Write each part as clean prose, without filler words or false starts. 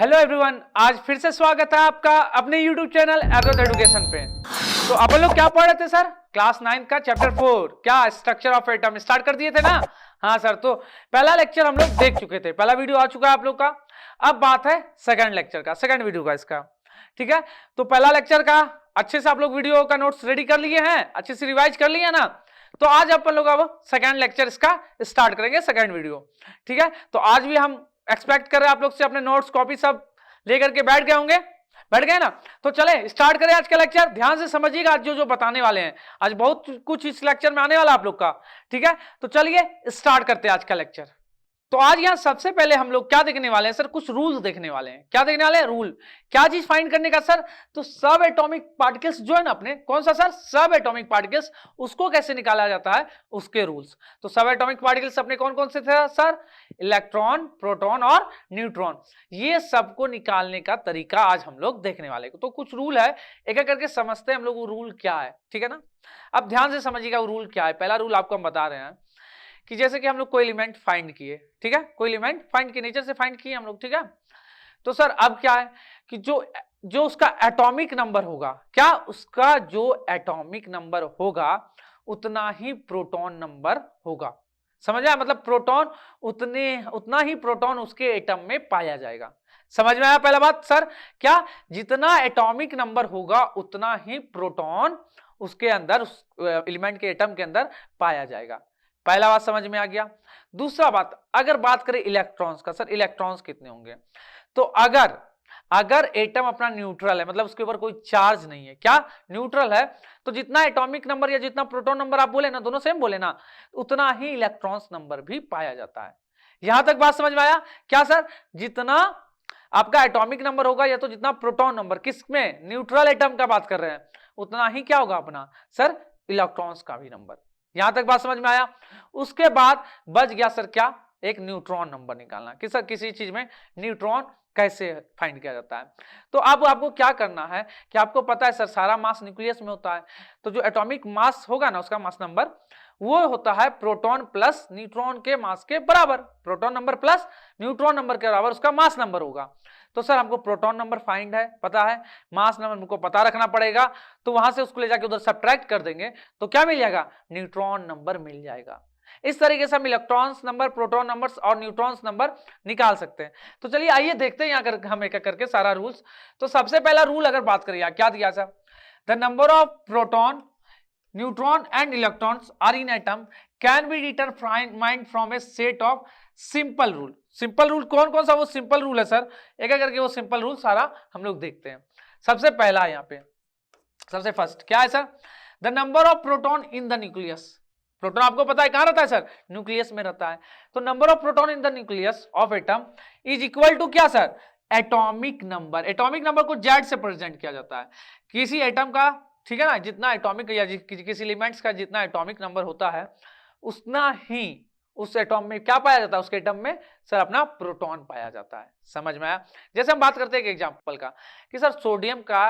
Hello everyone, आज फिर से स्वागत है आपका अपने यूट्यूब चैनल एब्रोथ एजुकेशन पे। तो अपन लोग क्या पढ़ रहे थे सर? क्लास 9 का चैप्टर 4 क्या स्ट्रक्चर ऑफ एटम स्टार्ट कर दिए थे ना। हाँ सर, तो पहला लेक्चर हम लोग देख चुके थे, पहला वीडियो आ चुका है आप लोग का। अब बात है सेकंड लेक्चर का, सेकंड वीडियो का इसका। ठीक है, तो पहला लेक्चर का अच्छे से आप लोग वीडियो का नोट्स रेडी कर लिए हैं, अच्छे से रिवाइज कर लिए ना। तो आज अपन लोग अब सेकंड लेक्चर इसका स्टार्ट करेंगे, सेकंड वीडियो। ठीक है, तो आज भी हम एक्सपेक्ट कर रहे हैं आप लोग से अपने नोट्स कॉपी सब लेकर के बैठ गए होंगे, बैठ गए ना। तो चले स्टार्ट करें आज का लेक्चर। ध्यान से समझिएगा आज जो बताने वाले हैं, आज बहुत कुछ इस लेक्चर में आने वाला आप लोग का। ठीक है, तो चलिए स्टार्ट करते हैं आज का लेक्चर। तो आज यहां सबसे पहले हम लोग क्या देखने वाले हैं सर? कुछ रूल्स देखने वाले हैं। क्या देखने वाले हैं? रूल। क्या चीज फाइंड करने का सर? तो सब एटॉमिक पार्टिकल्स जो है ना अपने, कौन सा सर? सब एटॉमिक पार्टिकल्स, उसको कैसे निकाला जाता है, उसके रूल्स। तो सब एटॉमिक पार्टिकल्स अपने कौन कौन से थे सर? इलेक्ट्रॉन, प्रोटॉन और न्यूट्रॉन। ये सबको निकालने का तरीका आज हम लोग देखने वाले। तो कुछ रूल है, एक एक करके समझते हैं हम लोग वो रूल क्या है। ठीक है ना, अब ध्यान से समझिएगा वो रूल क्या है। पहला रूल आपको हम बता रहे हैं कि जैसे कि हम लोग कोई एलिमेंट फाइंड किए, ठीक है, कोई एलिमेंट फाइंड किए, नेचर से फाइंड किए हम लोग। ठीक है, तो सर अब क्या है कि जो उसका एटॉमिक नंबर होगा, क्या उसका जो एटॉमिक नंबर होगा उतना ही प्रोटॉन नंबर होगा। समझ आया? मतलब प्रोटॉन उतना ही प्रोटॉन उसके एटम में पाया जाएगा। समझ में आया पहला बात सर? क्या जितना एटॉमिक नंबर होगा उतना ही प्रोटॉन उसके अंदर, उस एलिमेंट के एटम के अंदर पाया जाएगा। पहला बात समझ में आ गया। दूसरा बात, अगर बात करें इलेक्ट्रॉन्स का, सर इलेक्ट्रॉन्स कितने होंगे? तो अगर एटम अपना न्यूट्रल है, मतलब उसके ऊपर कोई चार्ज नहीं है, क्या न्यूट्रल है, तो जितना एटॉमिक नंबर या जितना प्रोटॉन नंबर आप बोले ना, दोनों सेम बोले ना, उतना ही इलेक्ट्रॉन्स नंबर भी पाया जाता है। यहां तक बात समझ में आया? क्या सर? जितना आपका एटॉमिक नंबर होगा या तो जितना प्रोटॉन नंबर, किसमें? न्यूट्रल एटम का बात कर रहे हैं, उतना ही क्या होगा अपना सर? इलेक्ट्रॉन्स का भी नंबर। यहां तक बात समझ में आया? उसके बाद बच गया सर क्या? एक न्यूट्रॉन नंबर निकालना कि सर किसी चीज में न्यूट्रॉन कैसे फाइंड किया जाता है। तो अब आपको क्या करना है कि आपको पता है सर सारा मास न्यूक्लियस में होता है, तो जो एटॉमिक मास होगा ना, उसका मास नंबर वो होता है प्रोटॉन प्लस न्यूट्रॉन के मास के बराबर। Proton number plus neutron number के बराबर उसका मास नंबर होगा। तो सर हमको प्रोटॉन नंबर फाइंड है, पता है, मास नंबर हमको पता रखना पड़ेगा। तो वहां से उसको ले जाके उधर सब्ट्रैक्ट कर देंगे तो क्या मिल जाएगा? न्यूट्रॉन नंबर मिल जाएगा। इस तरीके से हम इलेक्ट्रॉन्स नंबर, प्रोटॉन नंबर्स और न्यूट्रॉन्स नंबर निकाल सकते हैं। तो चलिए आइए देखते हैं यहाँ हम एक एक करके सारा रूल्स। तो सबसे पहला रूल अगर बात करिए, क्या दिया sir? The number of proton, neutron and electrons are in atom can be determined from a set of simple rule. Simple rule कौन कौन सा वो सिंपल रूल है सर? एक एक करके वो सिंपल रूल सारा हम लोग देखते हैं। सबसे पहला यहाँ पे सबसे फर्स्ट क्या है sir? The number of proton in the nucleus. Proton आपको पता है कहां रहता है सर? न्यूक्लियस में रहता है। तो number of proton in the nucleus of atom is equal to क्या sir? Atomic number. Atomic number को जेड से प्रेजेंट किया जाता है किसी एटम का। ठीक है ना, जितना एटॉमिक या किसी एलिमेंट्स का जितना एटॉमिक नंबर होता है उतना ही उस एटॉम में क्या पाया जाता है? उसके एटम में सर अपना प्रोटॉन पाया जाता है। समझ में आया? जैसे हम बात करते हैं एक एग्जांपल का कि सर सोडियम का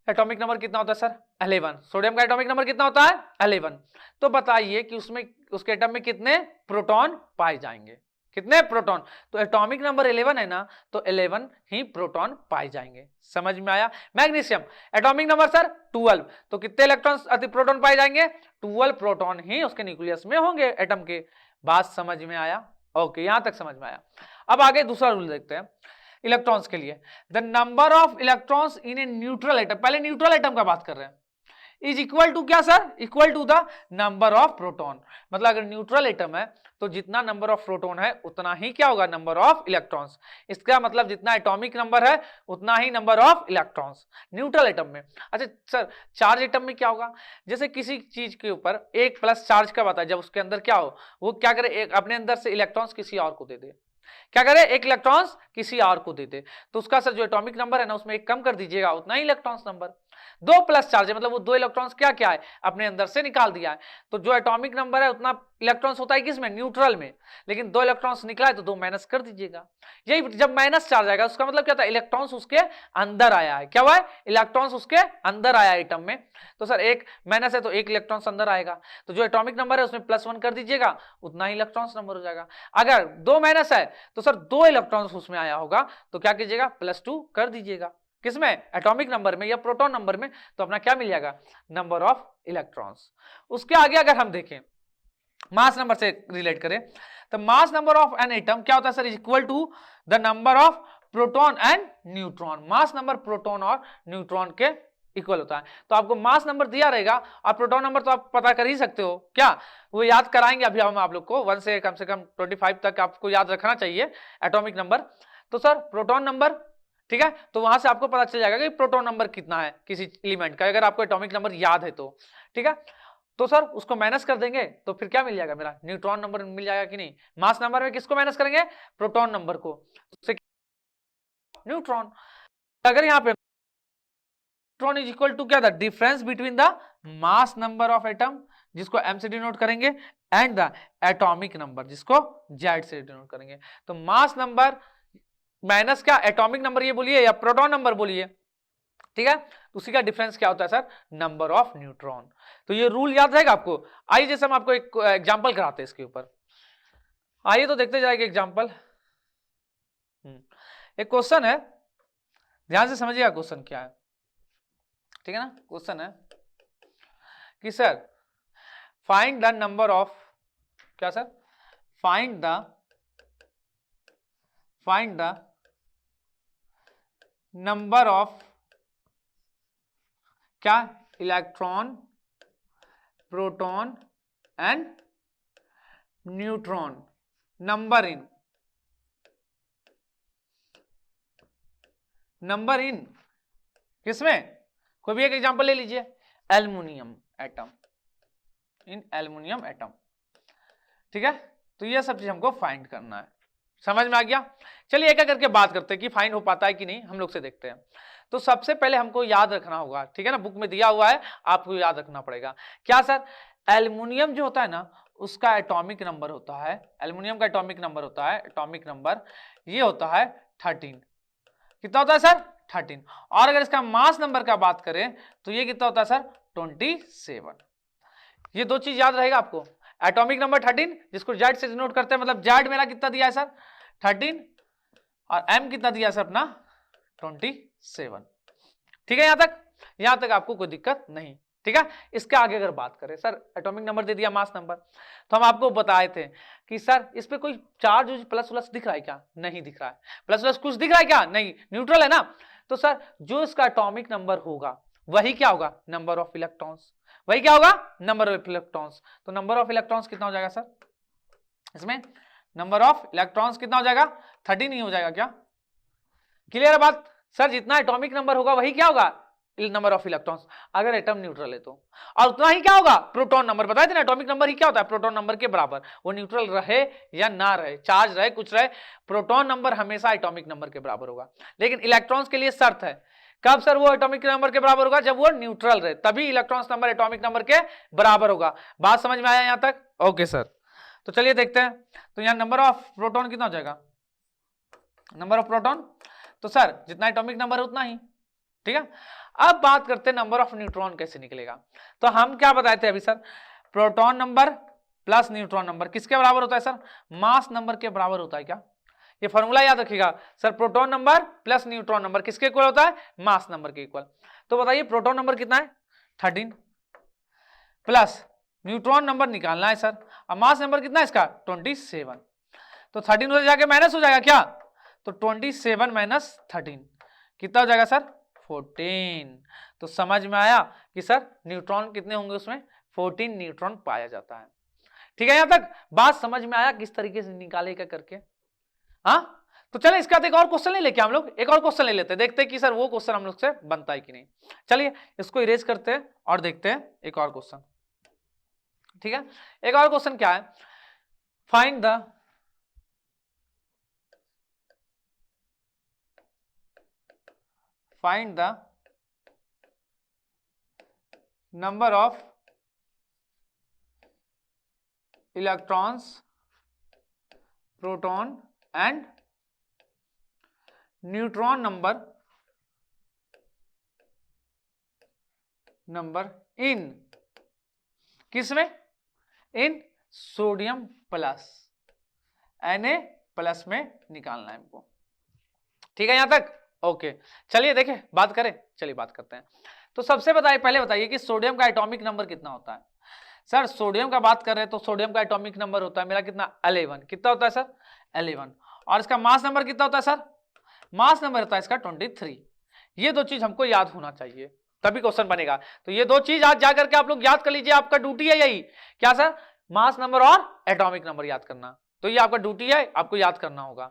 एटॉमिक नंबर कितना होता है सर? 11। सोडियम का एटॉमिक नंबर कितना होता है? 11। तो बताइए कि उसमें उसके एटम में कितने प्रोटॉन पाए जाएंगे? कितने प्रोटॉन? तो एटॉमिक नंबर 11 है ना, तो 11 ही प्रोटॉन पाए जाएंगे। समझ में आया? मैग्नीशियम एटॉमिक नंबर सर 12, तो कितने इलेक्ट्रॉन्स अति प्रोटॉन पाए जाएंगे? 12 प्रोटॉन ही उसके न्यूक्लियस में होंगे एटम के। बात समझ में आया? ओके, यहां तक समझ में आया। अब आगे दूसरा रूल देखते हैं इलेक्ट्रॉन्स के लिए। The number of electrons in a neutral atom, पहले न्यूट्रल एटम का बात कर रहे हैं, इज इक्वल टू क्या sir? Equal to the number of proton. मतलब अगर न्यूट्रल एटम है तो जितना नंबर ऑफ प्रोटॉन है उतना ही क्या होगा? Number of electrons. इसका मतलब जितना एटॉमिक नंबर है उतना ही number of electrons neutral atom में। अच्छा सर चार्ज एटम में क्या होगा? जैसे किसी चीज के ऊपर एक प्लस चार्ज कब आता है? जब उसके अंदर क्या हो, वो क्या करे, एक अपने अंदर से इलेक्ट्रॉन्स किसी और को दे दे। क्या करे? एक इलेक्ट्रॉन्स किसी और को दे दे, तो उसका सर जो एटॉमिक नंबर है ना उसमें एक कम कर दीजिएगा, उतना ही इलेक्ट्रॉन्स नंबर। दो प्लस चार्ज है, मतलब वो दो इलेक्ट्रॉन्स क्या क्या है, अपने अंदर से निकाल दिया है। तो जो एटॉमिक नंबर है उतना इलेक्ट्रॉन्स होता है किसमें, न्यूट्रल में, लेकिन दो इलेक्ट्रॉन्स निकला है तो दो माइनस कर दीजिएगा। यही जब माइनस चार्ज आएगा उसका मतलब क्या था, इलेक्ट्रॉन्स उसके अंदर आया है, क्या हुआ है, इलेक्ट्रॉन्स उसके अंदर आया एटम में। तो सर एक माइनस है तो एक इलेक्ट्रॉन्स अंदर आएगा, तो जो एटॉमिक नंबर है उसमें +1 कर दीजिएगा, उतना ही इलेक्ट्रॉन्स नंबर हो जाएगा। अगर दो माइनस है तो सर दो इलेक्ट्रॉन्स उसमें आया होगा, तो क्या कीजिएगा, +2 कर दीजिएगा, किसमें, एटॉमिक नंबर में या प्रोटॉन नंबर में, तो अपना क्या मिल जाएगा, नंबर ऑफ इलेक्ट्रॉन्स। उसके आगे अगर हम देखें मास नंबर से रिलेट करें, तो mass number of an atom क्या होता है sir, equal to the number of proton and neutron. Mass number proton और न्यूट्रॉन के इक्वल होता है। तो आपको मास नंबर दिया रहेगा और प्रोटॉन नंबर तो आप पता कर ही सकते हो, क्या वो याद कराएंगे अभी हम आप लोग को, 1 से कम 25 तक आपको याद रखना चाहिए एटॉमिक नंबर। तो सर प्रोटॉन नंबर, ठीक है, तो वहां से आपको पता चल जाएगा कि प्रोटॉन नंबर कितना है किसी एलिमेंट का, अगर आपको एटॉमिक नंबर याद है तो, ठीक है। तो सर उसको माइनस कर देंगे तो फिर क्या मिल जाएगा, मेरा न्यूट्रॉन नंबर मिल जाएगा कि नहीं। मास नंबर में किसको माइनस करेंगे, प्रोटॉन नंबर को, न्यूट्रॉन। अगर यहाँ पे न्यूट्रॉन इज इक्वल टू क्या था, difference between the mass number of atom, जिसको m से डिनोट करेंगे, एंड द एटॉमिक नंबर, जिसको z से डिनोट करेंगे। तो मास नंबर माइनस क्या, एटॉमिक नंबर ये बोलिए या प्रोटॉन नंबर बोलिए, ठीक है, तो उसी का डिफरेंस क्या होता है सर, नंबर ऑफ न्यूट्रॉन। तो ये रूल याद रहेगा आपको। आइए जैसे हम आपको एक एग्जांपल कराते हैं इसके ऊपर, आइए तो देखते जाएंगे एग्जांपल। एक क्वेश्चन है, ध्यान से समझिएगा क्वेश्चन क्या है, ठीक है ना। क्वेश्चन है कि sir find the number of, क्या sir, find the number of क्या, electron, proton and neutron number in किसमें, कोई भी एक एग्जांपल ले लीजिए, aluminium atom, in aluminium atom, ठीक है। तो ये सब चीज हमको फाइंड करना है, समझ में आ गया। चलिए एक एक करके बात करते हैं कि फाइंड हो पाता है कि नहीं, हम लोग से देखते हैं। तो सबसे पहले हमको याद रखना होगा, ठीक है ना, बुक में दिया हुआ है, आपको याद रखना पड़ेगा। क्या सर, एल्युमिनियम जो होता है ना उसका एटॉमिक नंबर होता है, एल्युमिनियम का एटॉमिक नंबर होता है, एटॉमिक नंबर ये होता है 13। कितना होता है सर, 13। और अगर इसका मास नंबर का बात करें तो ये कितना होता है सर, 27। ये दो चीज याद रहेगा आपको, एटॉमिक नंबर 13 जिसको जेड से डिनोट करते हैं, मतलब जेड मेरा कितना दिया है सर 13, और एम कितना दिया है सर अपना 27। ठीक है, यहां तक आपको कोई दिक्कत नहीं, ठीक है। इसके आगे अगर बात करें, सर एटॉमिक नंबर दे दिया, मास नंबर, तो हम आपको बताए थे कि सर इस पे कोई चार्ज प्लस प्लस दिख रहा है क्या, नहीं दिख रहा है, प्लस प्लस कुछ दिख रहा है क्या, नहीं, न्यूट्रल है ना। तो सर जो इसका एटॉमिक नंबर होगा वही क्या होगा, नंबर ऑफ इलेक्ट्रॉन्स, वही क्या होगा, नंबर ऑफ इलेक्ट्रॉन्स। तो नंबर ऑफ इलेक्ट्रॉन्स कितना हो जाएगा सर, इसमें नंबर ऑफ इलेक्ट्रॉन्स कितना हो जाएगा, 13 ही हो जाएगा क्या, क्लियर है बात। सर जितना एटॉमिक नंबर होगा वही क्या होगा, नंबर ऑफ इलेक्ट्रॉन्स, अगर एटम न्यूट्रल है तो, और उतना ही क्या होगा, प्रोटॉन नंबर। बताए थे ना एटॉमिक नंबर ही क्या होता है, प्रोटॉन नंबर के बराबर, वो न्यूट्रल रहे या ना रहे, चार्ज रहे कुछ रहे, प्रोटॉन नंबर हमेशा एटॉमिक नंबर के बराबर होगा। लेकिन इलेक्ट्रॉन्स के लिए शर्त है, कब सर वो एटॉमिक नंबर के बराबर होगा, जब वो न्यूट्रल रहे, तभी इलेक्ट्रॉन्स नंबर एटॉमिक नंबर के बराबर होगा। बात समझ में आया यहां तक, ओके सर। तो चलिए देखते हैं, तो यहां नंबर ऑफ प्रोटॉन कितना हो जाएगा, नंबर ऑफ प्रोटॉन, तो सर जितना एटॉमिक नंबर है उतना ही, ठीक है। अब बात करते हैं नंबर ऑफ न्यूट्रॉन कैसे निकलेगा। तो हम क्या बताए थे अभी sir, proton number plus neutron number किसके बराबर होता है सर, मास नंबर के बराबर होता है क्या, ये फॉर्मूला याद रखिएगा sir, proton number plus neutron number किसके इक्वल होता है, मास नंबर के इक्वल। तो बताइए प्रोटॉन नंबर कितना है 13, प्लस न्यूट्रॉन नंबर निकालना है सर, और मास नंबर कितना है इसका 27। तो 13 हो जाके माइनस हो जाएगा क्या, तो 27 माइनस 13 कितना हो जाएगा सर 14। तो समझ में आया कि सर न्यूट्रॉन कितने होंगे उसमें, 14 न्यूट्रॉन पाया जाता है। ठीक है, यहां तक बात समझ में आया किस तरीके से निकालेगा करके। हाँ, तो चले इसका एक और क्वेश्चन ले लेके हम लोग, एक और क्वेश्चन ले लेते हैं, देखते हैं कि सर वो क्वेश्चन हम लोग से बनता है कि नहीं। चलिए इसको इरेज करते हैं और देखते हैं एक और क्वेश्चन। ठीक है, एक और क्वेश्चन क्या है, find the number of electrons, proton and neutron number in किसमें, इन सोडियम प्लस Na+ में निकालना है हमको। ठीक है यहां तक, ओके। चलिए देखें, बात करें, चलिए बात करते हैं। तो सबसे पहले बताइए कि सोडियम का एटॉमिक नंबर कितना होता है। सर सोडियम का बात कर रहे हैं तो सोडियम का एटॉमिक नंबर होता है मेरा कितना, 11। कितना होता है सर, 11। और इसका मास नंबर कितना होता है सर, मास नंबर होता है इसका 23। ये दो चीज हमको याद होना चाहिए, तभी क्वेश्चन बनेगा। तो ये दो चीज आज जाकर के आप लोग याद कर लीजिए, आपका ड्यूटी है यही। क्या सर, मास नंबर और एटॉमिक नंबर याद करना, तो ये आपका ड्यूटी है, आपको याद करना होगा।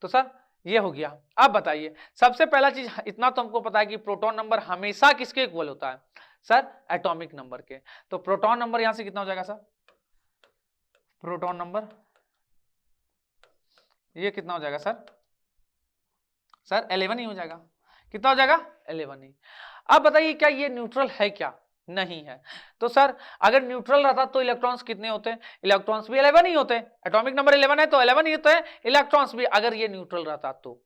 तो सर ये हो गया। अब बताइए, सबसे पहला चीज इतना तो हमको पता है कि प्रोटॉन नंबर हमेशा किसके इक्वल होता है सर, एटॉमिक नंबर के। तो प्रोटॉन नंबर यहां से कितना हो जाएगा सर, प्रोटॉन नंबर ये कितना हो जाएगा सर, सर 11 ही हो जाएगा। कितना हो जाएगा, 11 ही। अब बताइए क्या ये न्यूट्रल है क्या, नहीं है। तो सर अगर न्यूट्रल रहता तो इलेक्ट्रॉन्स कितने होते हैं, इलेक्ट्रॉन्स भी 11 ही होते हैं। एटॉमिक नंबर 11 है तो 11 ही होते हैं इलेक्ट्रॉन्स भी, अगर ये न्यूट्रल रहता तो।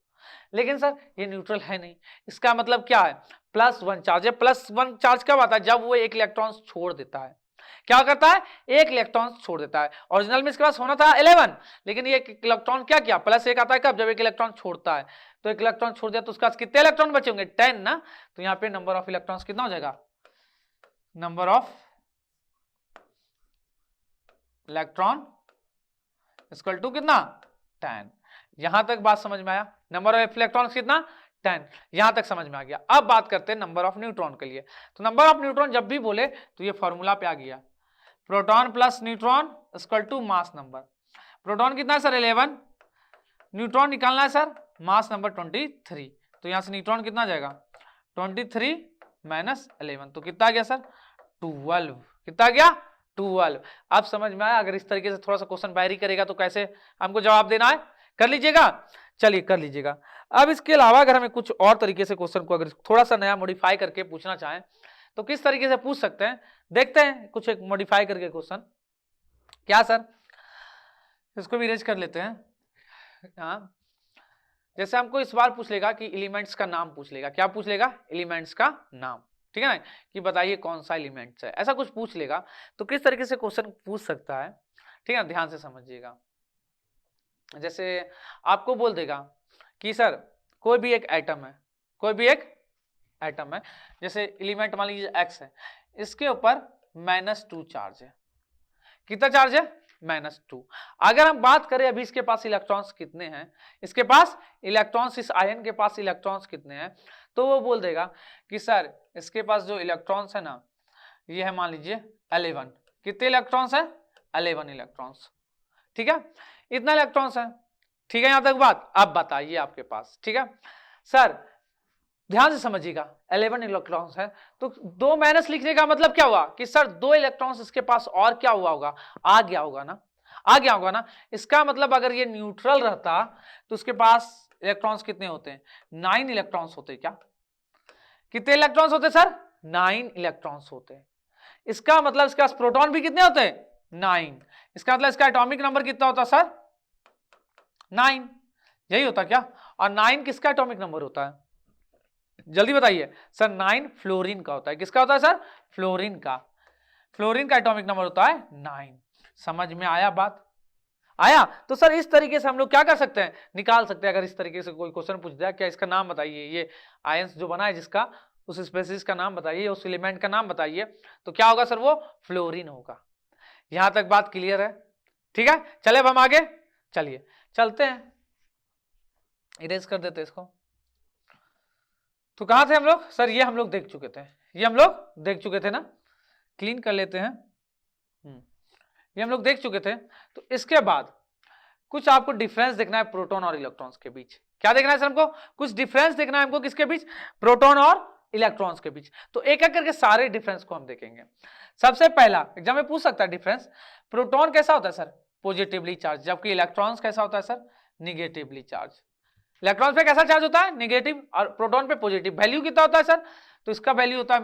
लेकिन सर ये न्यूट्रल है नहीं, इसका मतलब क्या है, +1 चार्ज है। +1 चार्ज कब आता है, जब वो एक इलेक्ट्रॉन छोड़ देता है। क्या करता है, एक इलेक्ट्रॉन छोड़ देता है। ओरिजिनल में इसके पास होना था 11, लेकिन ये इलेक्ट्रॉन क्या किया, +1 आता है कब, जब एक इलेक्ट्रॉन छोड़ता है। तो एक इलेक्ट्रॉन छोड़ दिया तो उसके पास कितने इलेक्ट्रॉन बचे होंगे, 10 ना। तो यहाँ पे नंबर ऑफ इलेक्ट्रॉन्स कितना हो जाएगा, number of electron equal to कितना, 10। यहां तक बात समझ में आया, नंबर ऑफ इलेक्ट्रॉन्स कितना, 10। यहां तक समझ में आ गया। अब बात करते हैं नंबर ऑफ न्यूट्रॉन के लिए। तो नंबर ऑफ न्यूट्रॉन जब भी बोले तो ये फॉर्मूला पे आ गया, proton plus neutron equal to mass number. Proton कितना है सर, 11। न्यूट्रॉन निकालना है सर, मास नंबर 23। तो यहां से न्यूट्रॉन कितना जाएगा, 23 माइनस 11, तो कितना आ गया सर, 12। कितना आ गया, 12। अब समझ में आया। अगर इस तरीके से थोड़ा सा क्वेश्चन बाहरी करेगा तो कैसे हमको जवाब देना है, कर लीजिएगा, चलिए कर लीजिएगा। अब इसके अलावा अगर हमें कुछ और तरीके से क्वेश्चन को अगर थोड़ा सा नया मॉडिफाई करके पूछना चाहें तो किस तरीके से पूछ सकते हैं, देखते हैं कुछ एक मॉडिफाई करके क्वेश्चन। क्या सर, इसको भी इरेज कर लेते हैं। हाँ, जैसे हमको इस बार पूछ लेगा कि एलिमेंट्स का नाम पूछ लेगा। क्या पूछ लेगा, एलिमेंट्स का नाम, ठीक है ना, कि बताइए कौन सा एलिमेंट्स है, ऐसा कुछ पूछ लेगा। तो किस तरीके से क्वेश्चन पूछ सकता है, ठीक है, ध्यान से समझिएगा। जैसे आपको बोल देगा कि सर कोई भी एक एटम है, कोई भी एक एटम है, जैसे एलिमेंट मान लीजिए X है, इसके ऊपर -2 चार्ज है। कितना चार्ज है, -2। अगर हम बात करें अभी इसके पास इलेक्ट्रॉन्स कितने हैं, इसके पास इलेक्ट्रॉन्स, इस आयन के पास इलेक्ट्रॉन्स कितने हैं, तो वो बोल देगा कि सर इसके पास जो इलेक्ट्रॉन्स है ना, ये है मान लीजिए 11। कितने इलेक्ट्रॉन्स है, 11 इलेक्ट्रॉन्स, ठीक है, इतना इलेक्ट्रॉन्स है। ठीक है यहां तक बात। अब बताइए आपके पास, ठीक है सर, ध्यान से समझिएगा, 11 इलेक्ट्रॉन्स है तो 2 माइनस लिखने का मतलब क्या हुआ कि सर 2 इलेक्ट्रॉन्स इसके पास और क्या हुआ होगा, आ गया होगा ना, आ गया होगा ना। इसका मतलब अगर ये न्यूट्रल रहता तो उसके पास इलेक्ट्रॉन्स कितने होते हैं, 9 इलेक्ट्रॉन्स होते। क्या, कितने इलेक्ट्रॉन्स होते सर, 9 इलेक्ट्रॉन्स होते हैं। इसका मतलब इसके पास प्रोटॉन भी कितने होते हैं, 9। इसका मतलब इसका एटॉमिक नंबर कितना होता सर, 9। यही होता क्या, और 9 किसका एटॉमिक नंबर होता है, जल्दी बताइए सर। 9 फ्लोरीन का होता है। किसका होता है सर, फ्लोरीन का। फ्लोरीन का एटॉमिक नंबर होता है 9। समझ में आया बात, आया। तो सर इस तरीके से हम लोग क्या कर सकते हैं, निकाल सकते हैं। अगर इस तरीके से कोई क्वेश्चन पूछ दिया, क्या इसका नाम बताइए, ये आयंस जो बना है जिसका, उस स्पेसीज का नाम बताइए, उस एलिमेंट का नाम बताइए, तो क्या होगा सर, वो फ्लोरीन होगा। यहां तक बात क्लियर है, ठीक है। चले अब हम आगे, चलिए चलते हैं, इरेज कर देते इसको। तो कहां थे हम लोग सर, ये हम लोग देख चुके थे, ये हम लोग देख चुके थे ना, क्लीन कर लेते हैं। ये हम लोग देख चुके थे। तो इसके बाद कुछ आपको डिफरेंस देखना है प्रोटॉन और इलेक्ट्रॉन्स के बीच। क्या देखना है सर हमको, कुछ डिफरेंस देखना है हमको, किसके बीच, प्रोटॉन और इलेक्ट्रॉन्स के बीच। तो एक एक करके सारे डिफरेंस को हम देखेंगे। सबसे पहला एग्जाम में पूछ सकता है डिफरेंस, प्रोटॉन कैसा होता है सर, पॉजिटिवली चार्ज, जबकि इलेक्ट्रॉन्स कैसा होता है सर, निगेटिवली चार्ज। इलेक्ट्रॉन पे कैसा चार्ज होता है, निगेटिव, और प्रोटॉन पे पॉजिटिव। वैल्यू कितना होता है सर, तो इसका वैल्यू होता है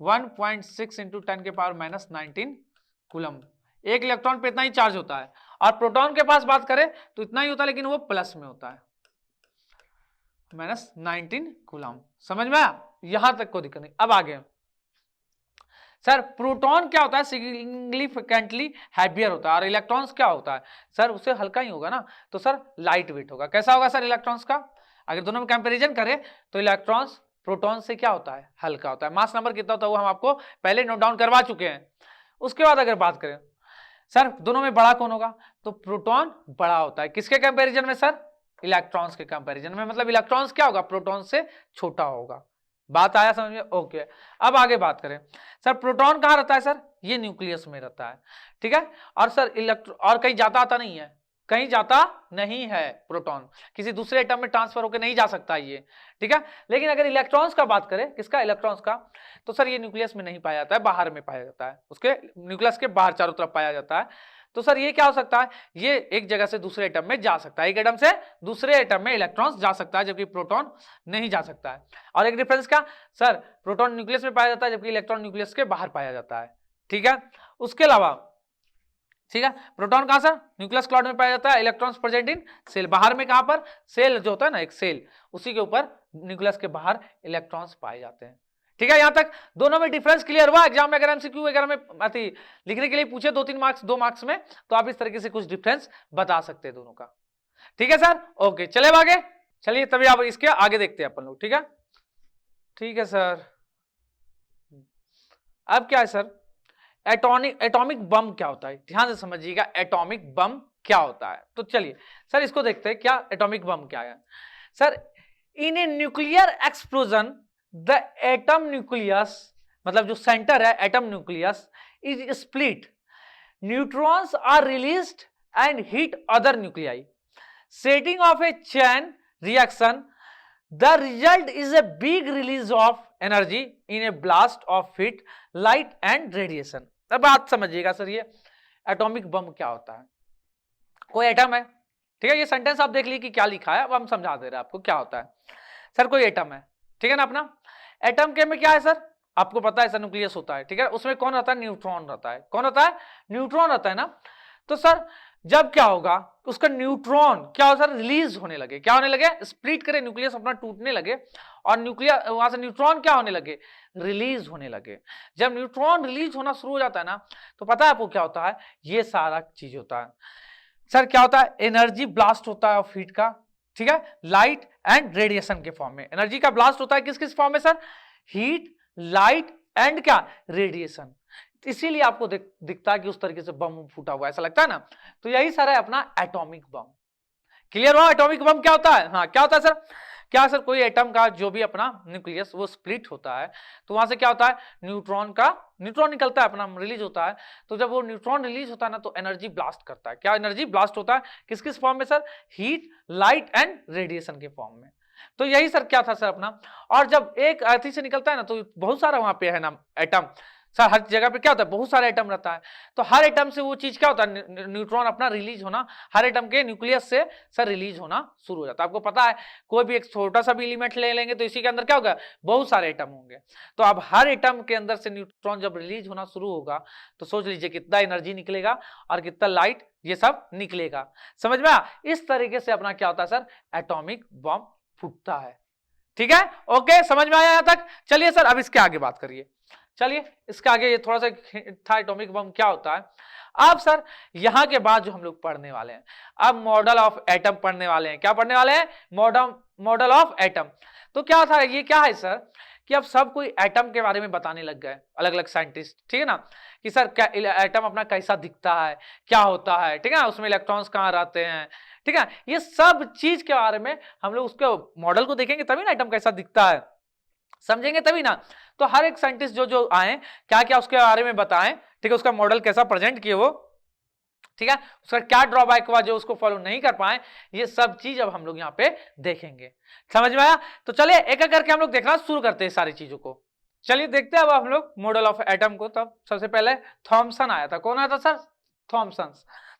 1.6 इंटू 10 के पावर माइनस 19 कूलम। एक इलेक्ट्रॉन पे इतना ही चार्ज होता है। और प्रोटॉन के पास बात करें तो इतना ही होता है, लेकिन वो प्लस में होता है, माइनस 19 कूलम। समझ में आया? यहां तक कोई दिक्कत नहीं। अब आगे सर, प्रोटॉन क्या होता है? सिग्निफिकेंटली हैवियर होता है। और इलेक्ट्रॉन्स क्या होता है? सर उससे हल्का ही होगा ना, तो सर लाइट वेट होगा। कैसा होगा सर इलेक्ट्रॉन्स का? अगर दोनों में कंपैरिजन करें तो इलेक्ट्रॉन्स प्रोटॉन से क्या होता है? हल्का होता है। मास नंबर कितना होता है वो हम आपको पहले नोट डाउन करवा चुके हैं। उसके बाद अगर बात करें सर दोनों में बड़ा कौन होगा, तो प्रोटॉन बड़ा होता है। किसके कंपैरिजन में सर? इलेक्ट्रॉन्स के कंपैरिजन में। मतलब इलेक्ट्रॉन्स क्या होगा? प्रोटॉन से छोटा होगा। बात आया समझ में? ओके। अब आगे बात करें सर, प्रोटॉन कहां रहता है सर? ये न्यूक्लियस में रहता है, ठीक है। और सर और कहीं जाता आता नहीं है, कहीं जाता नहीं है प्रोटॉन, किसी दूसरे एटम में ट्रांसफर होकर नहीं जा सकता ये, ठीक है। लेकिन अगर इलेक्ट्रॉन्स का बात करें, किसका? इलेक्ट्रॉन्स का, तो सर ये न्यूक्लियस में नहीं पाया जाता है, बाहर में पाया जाता है, उसके न्यूक्लियस के बाहर चारों तरफ पाया जाता है। तो सर ये क्या हो सकता है? ये एक जगह से दूसरे एटम में जा सकता है, एक एटम से दूसरे एटम में इलेक्ट्रॉन्स जा सकता है, जबकि प्रोटॉन नहीं जा सकता है। और एक डिफरेंस क्या सर? प्रोटॉन न्यूक्लियस में पाया जाता है, जबकि इलेक्ट्रॉन न्यूक्लियस के बाहर पाया जाता है, ठीक है। उसके अलावा ठीक है, प्रोटॉन कहां सर? न्यूक्लियस क्लाउड में पाया जाता है, इलेक्ट्रॉन्स प्रेजेंट इन सेल। बाहर में कहां पर? सेल जो होता है ना, एक सेल, उसी के ऊपर न्यूक्लियस के बाहर इलेक्ट्रॉन्स पाए जाते हैं, ठीक है। यहां तक दोनों में डिफरेंस क्लियर हुआ? एग्जाम में अगर एमसीक्यू वगैरह में लिखने के लिए पूछे 2-3 मार्क्स, 2 मार्क्स में, तो आप इस तरीके से कुछ डिफरेंस बता सकते हैं दोनों का, ठीक है सर। ओके, चले आगे। चलिए तभी आप इसके आगे देखते हैं अपन लोग, ठीक है। ठीक है सर। अब क्या है सर? एटॉमिक बम क्या होता है? ध्यान से समझिएगा, एटॉमिक बम क्या होता है। तो चलिए सर इसको देखते हैं, क्या एटॉमिक बम क्या है। Sir in a nuclear explosion the atom nucleus, मतलब जो सेंटर है atom nucleus, is split, neutrons are released and hit other nuclei, setting off a chain reaction, the result is a big release of energy in a blast of heat, light and radiation. अब बात समझिएगा sir, ये atomic bomb क्या होता है। कोई atom है, ठीक है, ये सेंटेंस आप देख लीजिए कि क्या लिखा है, अब हम समझा दे रहे हैं आपको क्या होता है। सर कोई एटम है, ठीक है ना, अपना एटम के में क्या है सर? आपको पता है सर न्यूक्लियस होता है, ठीक है। उसमें कौन रहता है? न्यूट्रॉन रहता है। कौन रहता है? न्यूट्रॉन रहता है ना। तो सर जब क्या होगा, उसका न्यूट्रॉन क्या हो सर? रिलीज होने लगे। क्या होने लगे? स्प्लिट करे, न्यूक्लियस अपना टूटने लगे, और न्यूक्लियर वहां से न्यूट्रॉन क्या होने लगे? रिलीज होने लगे। जब न्यूट्रॉन रिलीज होना शुरू हो जाता है ना, तो पता है आपको क्या होता है? ये सारा चीज होता है सर। क्या होता है? एनर्जी ब्लास्ट होता है ऑफ हीट का, ठीक है, लाइट एंड रेडिएशन के फॉर्म में। एनर्जी का ब्लास्ट होता है किस किस फॉर्म में सर? हीट, लाइट एंड क्या? रेडिएशन। इसीलिए आपको दिखता है कि उस तरीके से बम फूटा हुआ ऐसा लगता है ना। तो यही सर है अपना एटॉमिक बम। क्लियर हुआ एटॉमिक बम क्या होता है? हाँ, क्या होता है सर? क्या सर? कोई एटम का जो भी अपना न्यूक्लियस वो स्प्लिट होता है, तो वहां से क्या होता है? न्यूट्रॉन निकलता है, अपना रिलीज होता है। तो जब वो न्यूट्रॉन रिलीज होता है ना, तो एनर्जी ब्लास्ट करता है। क्या एनर्जी ब्लास्ट होता है? किस किस फॉर्म में sir? Heat, light and radiation के फॉर्म में। तो यही सर क्या था सर अपना। और जब एक अर्थी से निकलता है ना, तो बहुत सारा वहां पे है ना एटम सर, हर जगह पे क्या होता है? बहुत सारे एटम रहता है। तो हर एटम से वो चीज क्या होता है? न्यूट्रॉन अपना रिलीज होना, हर एटम के न्यूक्लियस से सर रिलीज होना शुरू हो जाता है। आपको पता है कोई भी एक छोटा सा भी एलिमेंट ले लेंगे तो इसी के अंदर क्या होगा? बहुत सारे एटम होंगे। तो अब हर एटम के अंदर से न्यूट्रॉन जब रिलीज होना शुरू होगा, तो सोच लीजिए कितना एनर्जी निकलेगा और कितना लाइट, ये सब निकलेगा। समझ में आया? इस तरीके से अपना क्या होता है सर? एटॉमिक बम फूटता है, ठीक है। ओके, समझ में आया यहां तक? चलिए सर अब इसके आगे बात करिए। चलिए इसके आगे ये थोड़ा सा था एटॉमिक बम क्या होता है। अब सर यहां के बाद जो हम लोग पढ़ने वाले हैं, अब मॉडल ऑफ एटम पढ़ने वाले हैं। क्या पढ़ने वाले हैं? Model of atom. तो क्या था ये? क्या है सर कि अब सब कोई एटम के बारे में बताने लग गए, अलग अलग साइंटिस्ट, ठीक है ना, कि सर क्या एटम अपना कैसा दिखता है, क्या होता है, ठीक है ना, उसमें इलेक्ट्रॉन्स कहाँ रहते हैं, ठीक है। ये सब चीज के बारे में हम लोग उसके मॉडल को देखेंगे, तभी ना एटम कैसा दिखता है समझेंगे तभी ना। तो हर एक साइंटिस्ट जो जो आए क्या क्या उसके बारे में बताएं, ठीक है, उसका मॉडल कैसा प्रेजेंट किए वो, ठीक है, उसका क्या ड्रॉबैक हुआ जो उसको फॉलो नहीं कर पाए, ये सब चीज अब हम लोग यहाँ पे देखेंगे। समझ में आया? तो चलिए एक एक करके हम लोग देखना शुरू करते हैं सारी चीजों को। चलिए देखते हैं अब हम लोग मॉडल ऑफ एटम को। तब सबसे पहले थॉमसन आया था। कौन आया था सर? थॉमसन।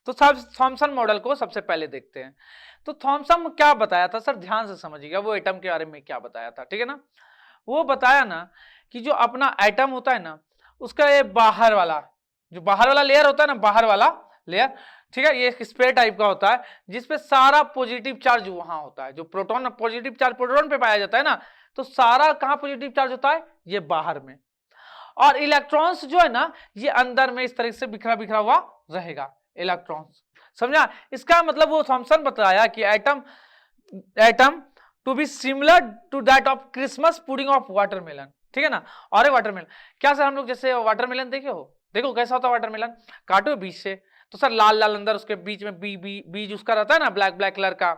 तो थॉमसन मॉडल को सबसे पहले देखते हैं। तो थॉमसन क्या बताया था सर? ध्यान से समझिएगा वो एटम के बारे में क्या बताया था, ठीक है ना। वो बताया ना कि जो अपना एटम होता है ना, उसका ये बाहर वाला, जो बाहर वाला लेयर होता है ना, बाहर वाला लेयर, ठीक है, ये एक स्पेयर टाइप का होता है जिसपे सारा पॉजिटिव चार्ज वहां होता है। जो प्रोटॉन पॉजिटिव चार्ज प्रोटॉन पे पाया जाता है ना, तो सारा कहां पॉजिटिव चार्ज होता है, ये बाहर में। और इलेक्ट्रॉन्स जो है ना, ये अंदर में इस तरह से बिखरा बिखरा हुआ रहेगा, इलेक्ट्रॉन्स। समझा? इसका मतलब वो थॉमसन बताया कि atom to be similar to that of Christmas pudding of watermelon, ठीक है ना। और वाटरमेलन क्या सर, हम लोग जैसे वाटरमेलन देखे हो, देखो कैसा होता है वाटरमेलन, काटो बीच से, तो सर लाल लाल अंदर उसके बीच में बीज उसका रहता है ना, ब्लैक ब्लैक कलर का,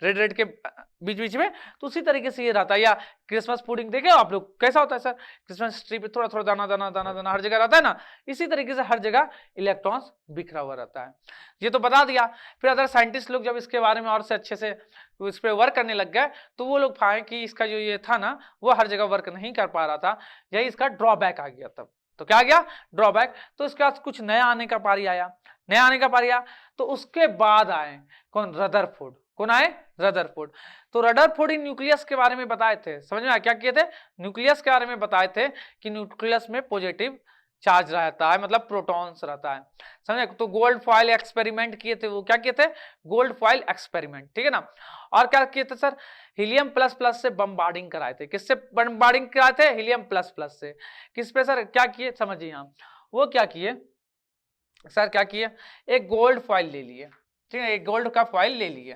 रेड रेड के बीच बीच में, तो उसी तरीके से ये रहता है। या क्रिसमस पुडिंग देखे हो आप लोग, कैसा होता है सर, क्रिसमस ट्री पे थोड़ा थोड़ा दाना दाना दाना दाना हर जगह रहता है ना, इसी तरीके से हर जगह इलेक्ट्रॉन्स बिखरा हुआ रहता है। ये तो बता दिया। फिर अदर साइंटिस्ट लोग जब इसके बारे में और से अच्छे से इस पे वर्क करने लग गए, तो वो लोग पाए कि इसका जो ये था ना, वो हर जगह वर्क नहीं कर पा रहा था, यही इसका ड्रॉबैक आ गया। तब तो क्या आ गया, ड्रॉबैक। तो इसके बाद कुछ नया आने का पारी आया, नया आने का पारी आया, तो उसके बाद आए कौन, रदरफोर्ड। कौन आए, रदरफोर्ड। तो रदरफोर्ड इन न्यूक्लियस के बारे में बताए थे, समझ में आया क्या किए थे, न्यूक्लियस के बारे में बताए थे कि न्यूक्लियस में पॉजिटिव चार्ज रहता है, मतलब प्रोटॉन्स रहता है, समझे। तो गोल्ड फॉइल एक्सपेरिमेंट किए थे, वो क्या किए थे, गोल्ड फॉइल एक्सपेरिमेंट, ठीक है ना। और क्या किए थे सर, हीलियम प्लस प्लस से बम्बार्डिंग कराए थे। किससे बम्बार्डिंग कराए थे, हीलियम प्लस प्लस से। किस पे सर, क्या किए समझिए आप, वो क्या किए सर, क्या किए, एक गोल्ड फॉइल ले लिए, ठीक है, एक गोल्ड का फॉइल ले लिए,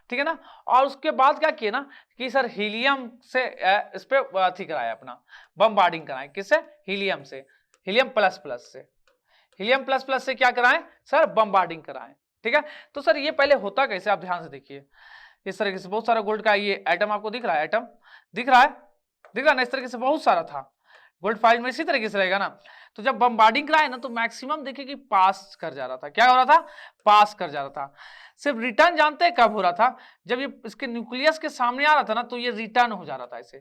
ठीक है ना। और उसके बाद क्या किए ना कि सर हीलियम से इस पे अथी कराया, अपना बम्बार्डिंग कराए, किससे, हीलियम से, हीलियम प्लस प्लस से, हीलियम प्लस प्लस से क्या कराएं सर, बम्बार्डिंग कराएं, ठीक है। तो सर ये पहले होता कैसे, आप ध्यान से देखिए, इस तरीके से बहुत सारा गोल्ड का ये एटम आपको दिख रहा है, एटम दिख रहा है, दिख रहा है ना, इस तरीके से बहुत सारा था गोल्ड फाइल में, इसी तरीके से रहेगा ना। तो जब बम्बार्डिंग कराए ना, तो मैक्सिमम देखिए कि पास कर जा रहा था, क्या हो रहा था, पास कर जा रहा था। सिर्फ रिटर्न जानते हैं कब हो रहा था, जब ये इसके न्यूक्लियस के सामने आ रहा था ना, तो ये रिटर्न हो जा रहा था, ऐसे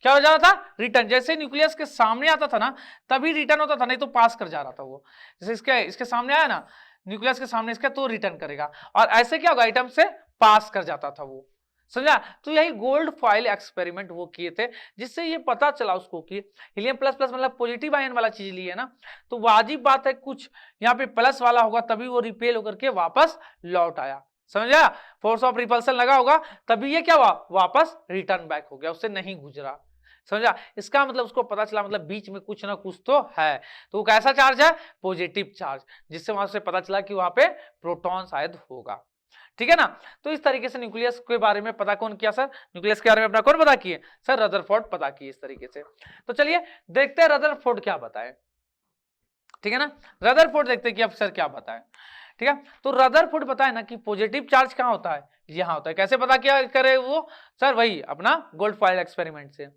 क्या हो जा रहा था, रिटर्न। जैसे न्यूक्लियस के सामने आता था ना, तभी रिटर्न होता था, नहीं तो पास कर जा रहा था वो। जैसे इसके सामने आया ना, न्यूक्लियस के सामने इसका, तो रिटर्न करेगा, और ऐसे क्या होगा, आइटम से पास कर जाता था वो, समझा। तो यही गोल्ड फॉइल एक्सपेरिमेंट वो किए थे, जिससे ये पता चला उसको कि हीलियम प्लस प्लस मतलब पॉजिटिव आयन वाला चीज लिए ना, तो वाजिब बात है कुछ यहाँ पे प्लस वाला होगा, तभी वो रिपेल होकर के वापस लौट आया, समझा। फोर्स ऑफ रिपल्सन लगा होगा, तभी ये क्या हुआ, वापस रिटर्न बैक हो गया, उससे नहीं गुजरा, समझा। इसका मतलब उसको पता चला, मतलब बीच में कुछ ना कुछ तो है। तो वो कैसा चार्ज है, पॉजिटिव चार्ज, जिससे वहां से पता चला कि वहां पे प्रोटॉन शायद होगा, ठीक है ना। तो इस तरीके से न्यूक्लियस के बारे में पता कौन किया सर, न्यूक्लियस के बारे में अपना कौन पता किए सर, रदरफोर्ड पता किए इस तरीके से। तो चलिए देखते हैं रदरफोर्ड क्या बताए, ठीक है ना। रदरफोर्ड देखते हैं कि अब सर क्या बताए, ठीक है। तो रदरफोर्ड बताए ना कि पॉजिटिव चार्ज कहाँ होता है, यहाँ होता है। कैसे पता किया करे वो सर, वही अपना गोल्ड फॉइल एक्सपेरिमेंट से।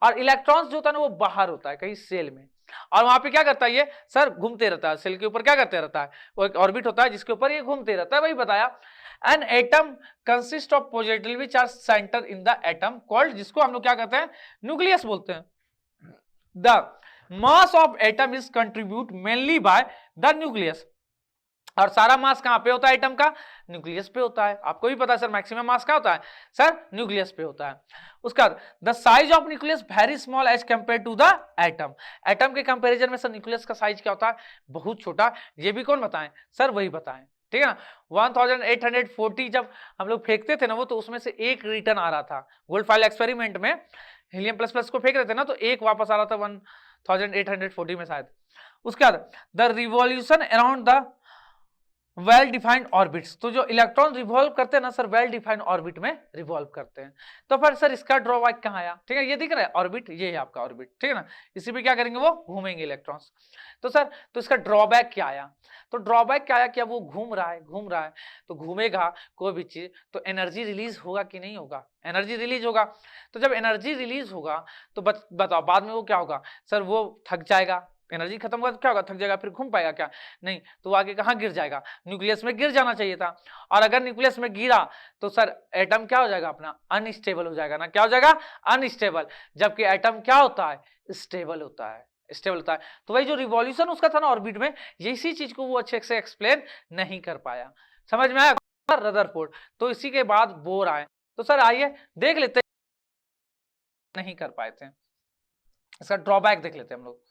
और इलेक्ट्रॉन्स जो होता है ना, वो बाहर होता है कहीं सेल में, और वहां पे क्या करता है ये सर, घूमते रहता है सेल के ऊपर, क्या करते रहता है, वो एक ऑर्बिट होता है जिसके ऊपर ये घूमते रहता है, वही बताया। An atom consist of positively charge centre in the atom called, जिसको हम लोग क्या कहते हैं, न्यूक्लियस बोलते हैं। The mass of atom is contribute mainly by the nucleus. और सारा मास कहां पे होता है एटम का, न्यूक्लियस पे होता है। आपको भी पता है सर, मैक्सिमम मास क्या होता है सर, न्यूक्लियस पे होता है। उसका the size of nucleus very small as compare to the atom. Atom के कंपैरिजन में सर न्यूक्लियस का साइज क्या होता है, बहुत छोटा। ये भी कौन बताएं सर, वही बताएं, ठीक है ना। 1840 जब हम लोग फेंकते थे ना वो, तो उसमें से एक रिटर्न आ रहा था गोल्ड फॉइल एक्सपेरिमेंट में, हीलियम प्लस प्लस को फेंक रहे थे ना, तो एक वापस आ रहा था 1840 में शायद। उसके बाद the revolution around the well defined orbits. तो जो इलेक्ट्रॉन रिवॉल्व करते हैं ना सर, वेल डिफाइंड ऑर्बिट में रिवॉल्व करते हैं। तो फिर सर इसका ड्रॉबैक कहाँ आया, ठीक है, ये दिख रहा है ऑर्बिट, ये है आपका ऑर्बिट, ठीक है ना। इसी पे क्या करेंगे, वो घूमेंगे इलेक्ट्रॉन्स। तो सर तो इसका ड्रॉबैक क्या आया, तो ड्रॉबैक क्या आया, क्या वो घूम रहा है, तो घूमेगा कोई भी चीज, तो एनर्जी रिलीज होगा कि नहीं होगा, एनर्जी रिलीज होगा। तो जब एनर्जी रिलीज होगा, तो बताओ बाद में वो क्या होगा सर, वो थक जाएगा, एनर्जी खत्म होगा तो क्या होगा, थक जाएगा, फिर घूम पाएगा क्या, नहीं। तो वो आगे कहाँ गिर जाएगा, न्यूक्लियस में गिर जाना चाहिए था। और अगर न्यूक्लियस में गिरा, तो सर एटम क्या हो जाएगा अपना, अनस्टेबल हो जाएगा ना, क्या हो जाएगा, अनस्टेबल। जबकि एटम क्या होता है, स्टेबल होता है, स्टेबल होता है। तो वही जो रिवॉल्यूशन उसका था ना ऑर्बिट में, इसी चीज को वो अच्छे से एक्सप्लेन नहीं कर पाया। समझ में आया रदरफोर्ड। तो इसी के बाद बोर आए। तो सर आइए देख लेते, नहीं कर पाए थे, इसका ड्रॉबैक देख लेते हैं हम लोग।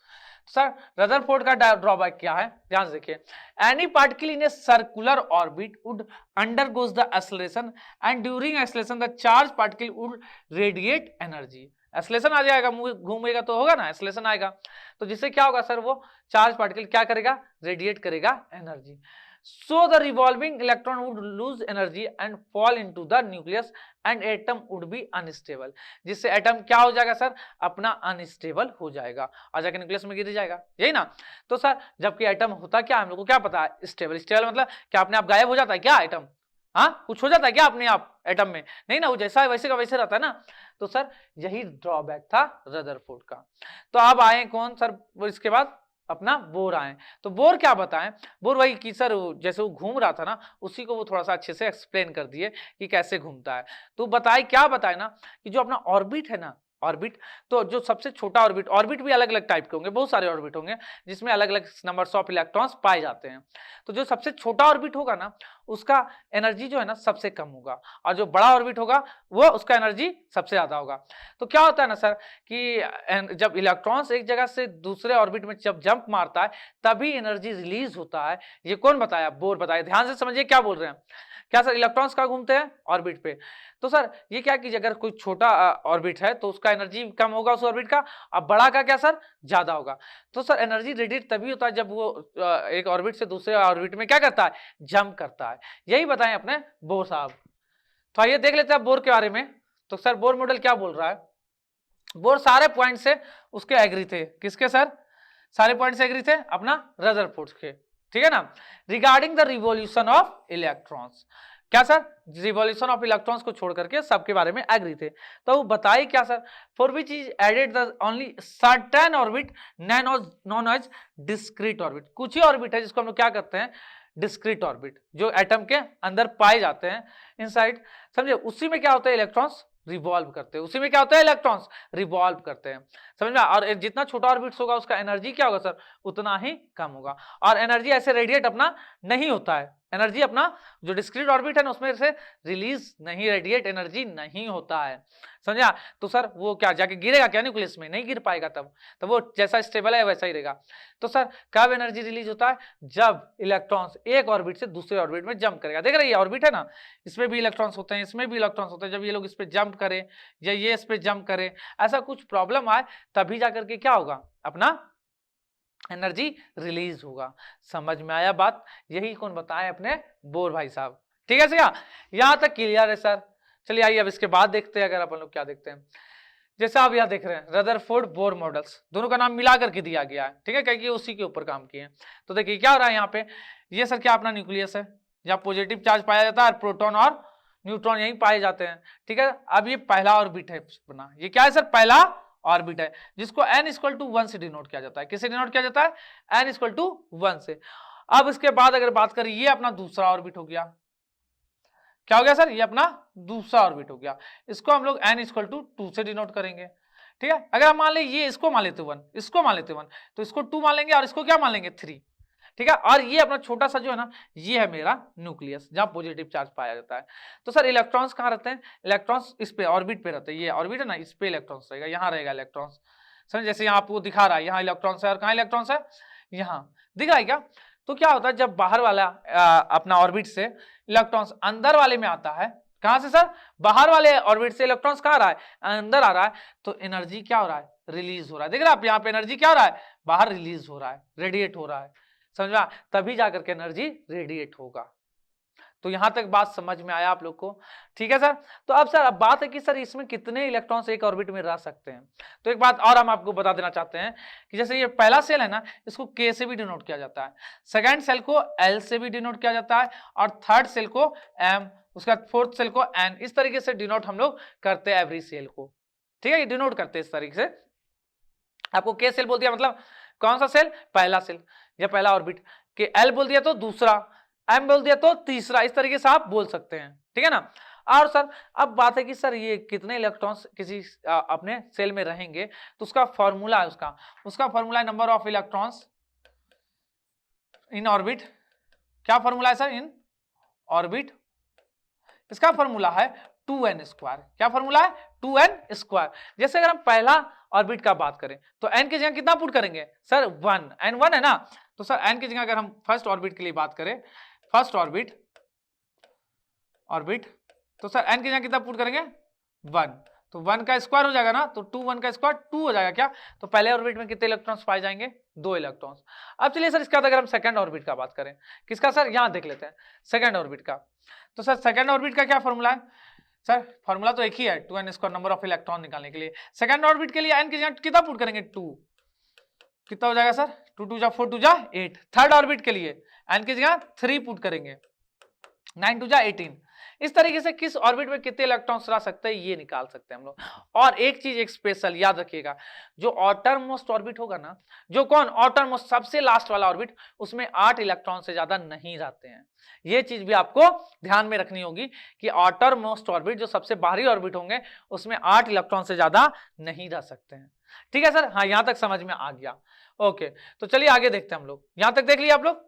सर रदरफोर्ड का ड्रॉबैक क्या है, ध्यान से देखिए। Any particle in a circular orbit would undergoes the acceleration and during acceleration the charge particle would radiate energy. Acceleration आ जाएगा, घूमेगा तो होगा ना, एक्सेलरेशन आएगा, तो जिससे क्या होगा सर, वो चार्ज पार्टिकल क्या करेगा, रेडिएट करेगा energy. So the revolving electron would lose energy and fall into the nucleus and atom would be unstable, जिससे एटम क्या हो जाएगा सर, अपना अनस्टेबल हो जाएगा, आ जाकर न्यूक्लियस में गिर जाएगा, यही ना। तो सर जबकि एटम होता क्या, हम लोग को क्या पता है, स्टेबल। स्टेबल मतलब क्या अपने आप गायब हो जाता है क्या एटम, हाँ कुछ हो जाता है क्या अपने आप एटम में, नहीं ना, वो जैसा है वैसे का वैसे रहता है ना। तो सर यही ड्रॉबैक था रदरफोर्ड का। तो अब आए कौन सर, इसके बाद अपना बोर आए। तो बोर क्या बताएं, बोर वही कि सर जैसे वो घूम रहा था ना, उसी को वो थोड़ा सा अच्छे से एक्सप्लेन कर दिए कि कैसे घूमता है। तो बताए क्या बताए ना, कि जो अपना ऑर्बिट है ना, ऑर्बिट, तो जो सबसे छोटा ऑर्बिट, ऑर्बिट भी अलग अलग टाइप के होंगे, बहुत सारे ऑर्बिट होंगे जिसमें अलग अलग नंबर्स ऑफ इलेक्ट्रॉन्स पाए जाते हैं। तो जो सबसे छोटा ऑर्बिट होगा ना, उसका एनर्जी जो है ना सबसे कम होगा, और जो बड़ा ऑर्बिट होगा वो उसका एनर्जी सबसे ज्यादा होगा। तो क्या होता है ना सर, कि जब इलेक्ट्रॉन्स एक जगह से दूसरे ऑर्बिट में जब जंप मारता है तभी एनर्जी रिलीज होता है। ये कौन बताया, बोर बताया। ध्यान से समझिए क्या बोल रहे हैं। क्या सर, इलेक्ट्रॉन्स कहाँ घूमते हैं, ऑर्बिट पे। तो सर ये क्या कि अगर कोई छोटा ऑर्बिट है तो उसका एनर्जी कम होगा उस ऑर्बिट का, अब बड़ा का क्या सर, ज्यादा होगा। तो सर एनर्जी रेडिएट तभी होता है जब वो एक ऑर्बिट से दूसरे ऑर्बिट में क्या करता है, जंप करता है। यही बताएं अपने बोर साहब। तो आइए देख लेते हैं बोर के बारे में। तो सर बोर मॉडल क्या बोल रहा है, बोर सारे पॉइंट से उसके एग्री थे, किसके सर, सारे पॉइंट से एग्री थे अपना रदरफोर्ड के, ठीक है ना। Regarding the revolution of electrons, क्या सर, रिवॉल्यूशन ऑफ इलेक्ट्रॉन्स को छोड़ करके सबके बारे में एग्री थे। तो वो बताइए क्या sir, for which is added the only certain orbit known as discrete orbit. कुछ ही ऑर्बिट है जिसको हम लोग क्या करते हैं, डिस्क्रीट ऑर्बिट, जो एटम के अंदर पाए जाते हैं इनसाइड, समझे। उसी में क्या होता है, इलेक्ट्रॉन्स रिवॉल्व करते हैं, उसी में क्या होता है, इलेक्ट्रॉन्स रिवॉल्व करते हैं, समझ में। और जितना छोटा ऑर्बिट्स होगा उसका एनर्जी क्या होगा सर, उतना ही कम होगा, और एनर्जी ऐसे रेडिएट अपना नहीं होता है, एनर्जी अपना जो डिस्क्रीट ऑर्बिट है ना उसमें से रिलीज नहीं, रेडिएट एनर्जी नहीं होता है, समझा। तो सर वो क्या जाके गिरेगा क्या न्यूक्लियस में, नहीं गिर पाएगा, तब वो जैसा स्टेबल है वैसा ही रहेगा। तो सर कब एनर्जी रिलीज होता है, जब इलेक्ट्रॉन्स एक ऑर्बिट से दूसरे ऑर्बिट में जंप करेगा। देख रहे हैं ऑर्बिट है ना, इसमें भी इलेक्ट्रॉन्स होते हैं, इसमें भी इलेक्ट्रॉन्स होते हैं, जब ये लोग इस पे जंप करें या ये इस पे जंप करें, ऐसा कुछ प्रॉब्लम आए तभी जाकर के क्या होगा, अपना एनर्जी रिलीज होगा। समझ में आया बात, यही कौन बताए, अपने बोर भाई साहब, ठीक है सर, यहां तक क्लियर है सर। चलिए आइए अब इसके बाद देखते हैं, अगर अपन लोग क्या देखते हैं। जैसे आप यहाँ देख रहे हैं रदरफोर्ड बोर मॉडल्स, दोनों का नाम मिला करके दिया गया है, ठीक है, क्योंकि उसी के ऊपर काम किए हैं। तो देखिए क्या हो रहा है यहाँ पे, ये सर क्या अपना न्यूक्लियस है, जहाँ पॉजिटिव चार्ज पाया जाता है, प्रोटॉन और न्यूट्रॉन यही पाए जाते हैं, ठीक है। अब ये पहला ऑर्बिट है अपना, ये क्या है सर, पहला ऑर्बिट है, जिसको n इक्वल टू 1 से डिनोट किया जाता है। किससे डिनोट किया जाता है, n इक्वल टू 1 से। अब इसके बाद अगर बात करें, ये अपना दूसरा ऑर्बिट हो गया, क्या हो गया सर, ये अपना दूसरा ऑर्बिट हो गया, इसको हम लोग n इक्वल टू 2 से डिनोट करेंगे, ठीक है। अगर हम मान ले ये इसको मान लेते 1, इसको मान लेते 1, तो इसको 2 मान लेंगे और इसको क्या मान लेंगे 3, ठीक है। और ये अपना छोटा सा जो है ना, ये है मेरा न्यूक्लियस, जहां पॉजिटिव चार्ज पाया जाता है। तो सर इलेक्ट्रॉन्स कहाँ रहते हैं, इलेक्ट्रॉन्स इस पे ऑर्बिट पे रहते हैं, ये ऑर्बिट है ना, इस पे इलेक्ट्रॉन्स रहेगा, यहाँ रहेगा इलेक्ट्रॉन्स, समझ। जैसे यहाँ आपको दिखा रहा है, यहाँ इलेक्ट्रॉन्स है और कहाँ इलेक्ट्रॉन्स है, यहाँ दिख रहा है क्या। तो क्या होता है, जब बाहर वाला अपना ऑर्बिट से इलेक्ट्रॉन्स अंदर वाले में आता है, कहां से सर, बाहर वाले ऑर्बिट से इलेक्ट्रॉन्स कहाँ आ रहा है, अंदर आ रहा है, तो एनर्जी क्या हो रहा है, रिलीज हो रहा है। देख रहे हैं आप यहाँ पे एनर्जी क्या हो रहा है, बाहर रिलीज हो रहा है, रेडिएट हो रहा है, समझा, तभी जाकर के एनर्जी रेडिएट होगा। तो यहां तक बात समझ में आया आप लोग को, ठीक है सर। तो अब सर अब बात है कि सर इसमें कितने इलेक्ट्रॉन्स एक ऑर्बिट में रह सकते हैं। तो एक बात और हम आपको बता देना चाहते हैं कि जैसे ये पहला सेल है ना, इसको K से भी डिनोट किया जाता है, सेकंड सेल को L से भी डिनोट किया जाता है, और थर्ड सेल को M, उसका फोर्थ सेल को N, इस तरीके से डिनोट हम लोग करते हैं एवरी सेल को, ठीक है, ये डिनोट करते हैं इस तरीके से। आपको K सेल बोल दिया मतलब कौन सा सेल, पहला सेल या पहला ऑर्बिट, के L बोल दिया तो दूसरा, M बोल दिया तो तीसरा, इस तरीके से आप बोल सकते हैं, ठीक है ना। और सर अब बात है कि सर ये कितने इलेक्ट्रॉन्स किसी अपने सेल में रहेंगे, तो उसका फॉर्मूला है, उसका फॉर्मूला है number of electrons in orbit. क्या फॉर्मूला है सर, इन ऑर्बिट, इसका फॉर्मूला है 2n स्क्वायर। क्या फॉर्मूला है, 2n स्क्वायर। जैसे अगर हम पहला ऑर्बिट का बात करें तो n की जगह कितना पुट करेंगे सर 1, n 1 है ना, तो सर n की जगह अगर हम फर्स्ट ऑर्बिट के लिए बात करें, फर्स्ट ऑर्बिट तो सर n की जगह कितना पुट करेंगे 1, तो 1 का स्क्वायर हो जाएगा ना, तो 2 1 का स्क्वायर 2 हो जाएगा क्या, तो पहले ऑर्बिट में कितने इलेक्ट्रॉन्स पाए जाएंगे 2 इलेक्ट्रॉन्स। अब चलिए सर इसके बाद अगर हम सेकंड ऑर्बिट का बात करें, किसका सर, यहां देख लेते हैं सेकंड ऑर्बिट का। तो सर सेकंड ऑर्बिट का क्या फॉर्मूला है सर, फॉर्मूला तो एक ही है 2n square number of electron निकालने के लिए। सेकंड ऑर्बिट के लिए n की जगह कितना पुट करेंगे 2, कितना हो जाएगा सर 2 2 जा 4 2 जा 8। थर्ड ऑर्बिट के लिए n की जगह 3 पुट करेंगे, 9 2 जा 18। इस तरीके से किस ऑर्बिट में कितने इलेक्ट्रॉन्स रह सकते हैं ये निकाल सकते हैं हम लोग। और एक चीज एक स्पेशल याद रखिएगा, जो आउटर मोस्ट ऑर्बिट होगा ना, जो कौन आउटर मोस्ट सबसे लास्ट वाला ऑर्बिट, उसमें 8 इलेक्ट्रॉन से ज्यादा नहीं रहते हैं। ये चीज भी आपको ध्यान में रखनी होगी कि आउटर मोस्ट ऑर्बिट जो सबसे बाहरी ऑर्बिट होंगे उसमें 8 इलेक्ट्रॉन से ज्यादा नहीं रह सकते हैं। ठीक है सर, हाँ यहां तक समझ में आ गया। ओके, तो चलिए आगे देखते हैं हम लोग, यहां तक देख लिया आप लोग।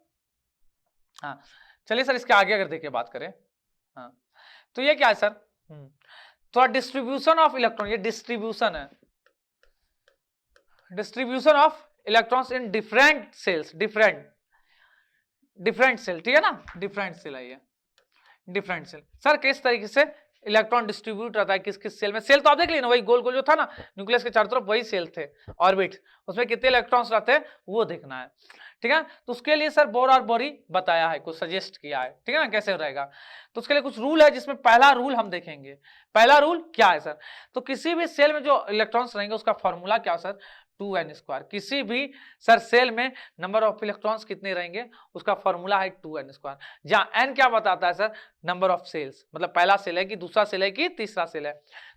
हाँ चलिए सर इसके आगे अगर देखिए बात करें, हाँ तो ये क्या है सर, तो डिस्ट्रीब्यूशन ऑफ इलेक्ट्रॉन, ये डिस्ट्रीब्यूशन है, distribution of electrons in different shells, different shell, ठीक है ना, डिफरेंट सेल है ये, डिफरेंट सेल। सर किस तरीके से इलेक्ट्रॉन डिस्ट्रीब्यूट रहता है किस किस सेल में, सेल तो आप देख लिए ना, वही गोल गोल जो था ना न्यूक्लियस के चारों तरफ वही सेल थे ऑर्बिट, उसमें कितने इलेक्ट्रॉन्स रहते हैं वो देखना है। ठीक है, तो उसके लिए सर बोर और बोरी बताया है, कुछ सजेस्ट किया है, ठीक है ना, कैसे रहेगा। तो उसके लिए कुछ रूल है, जिसमें पहला रूल हम देखेंगे। पहला रूल क्या है सर, तो किसी भी सेल में जो इलेक्ट्रॉन्स रहेंगे उसका फॉर्मूला क्या है सर 2n स्क्वायर। किसी भी सर सेल में नंबर ऑफ इलेक्ट्रॉन्स कितने रहेंगे उसका फॉर्मूला है 2n स्क्वायर, जहां n क्या बताता है सर नंबर ऑफ सेल्स, मतलब पहला सेल है कि दूसरा सेल है कि तीसरा सेल है।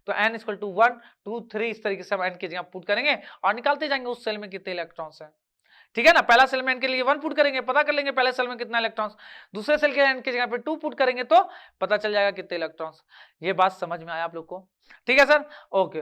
तो n इक्वल टू 1 2 3 इस तरीके से हम n की जगह पुट करेंगे और निकालते जाएंगे उस सेल में कितने इलेक्ट्रॉन्स हैं। ठीक है ना, पहला सेल में n के लिए 1 पुट करेंगे, पता कर लेंगे पहले सेल में कितना इलेक्ट्रॉन्स, दूसरे सेल के n की जगह पे 2 पुट करेंगे तो पता चल जाएगा कितने इलेक्ट्रॉन्स। ये बात समझ में आया आप लोग को, ठीक है सर, ओके।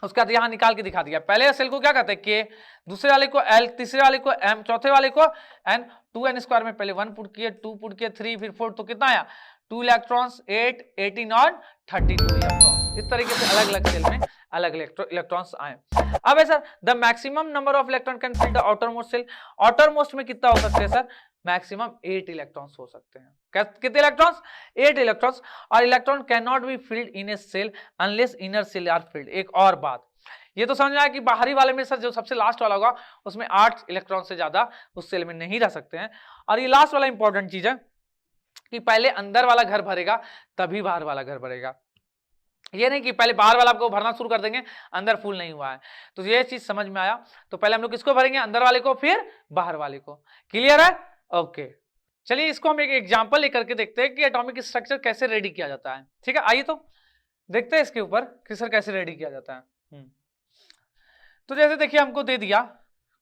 उसके बाद यहां निकाल के दिखा दिया, पहले सेल को क्या कहते हैं k, दूसरे वाले को l, तीसरे वाले को m, चौथे वाले को n। 2n स्क्वायर में पहले 1 पुट किए, 2 पुट किए, 3 फिर 4, तो कितना आया 2 इलेक्ट्रॉन्स, 8 18 और 32 इलेक्ट्रॉन्स। इस तरीके से अलग अलग सेल में अलग इलेक्ट्रॉन्स आए। अब है sir the maximum number of electron can fill the outermost shell, outermost में कितना हो सकते हैं सर मैक्सिमम 8 इलेक्ट्रॉन्स हो सकते हैं। कितने इलेक्ट्रॉन्स 8 इलेक्ट्रॉन्स, और electron can not be filled in a shell unless inner shell are filled. एक और बात ये तो समझ आया कि बाहरी वाले में सर जो सबसे लास्ट वाला होगा उसमें 8 इलेक्ट्रॉन से ज्यादा उस सेल में नहीं रह सकते हैं। और ये लास्ट वाला इंपॉर्टेंट चीज है कि पहले अंदर वाला घर भरेगा तभी बाहर वाला घर भरेगा, ये नहीं कि पहले बाहर वाला आपको भरना शुरू कर देंगे अंदर फुल नहीं हुआ है। तो ये चीज समझ में आया, तो पहले हम लोग किसको भरेंगे अंदर वाले को फिर बाहर वाले को, क्लियर है, ओके। चलिए इसको हम एक एग्जांपल लेकर के देखते हैं कि एटॉमिक स्ट्रक्चर कैसे रेडी किया जाता है। ठीक है, आइए तो देखते हैं इसके ऊपर कि सर कैसे रेडी किया जाता है। तो जैसे देखिए हमको दे दिया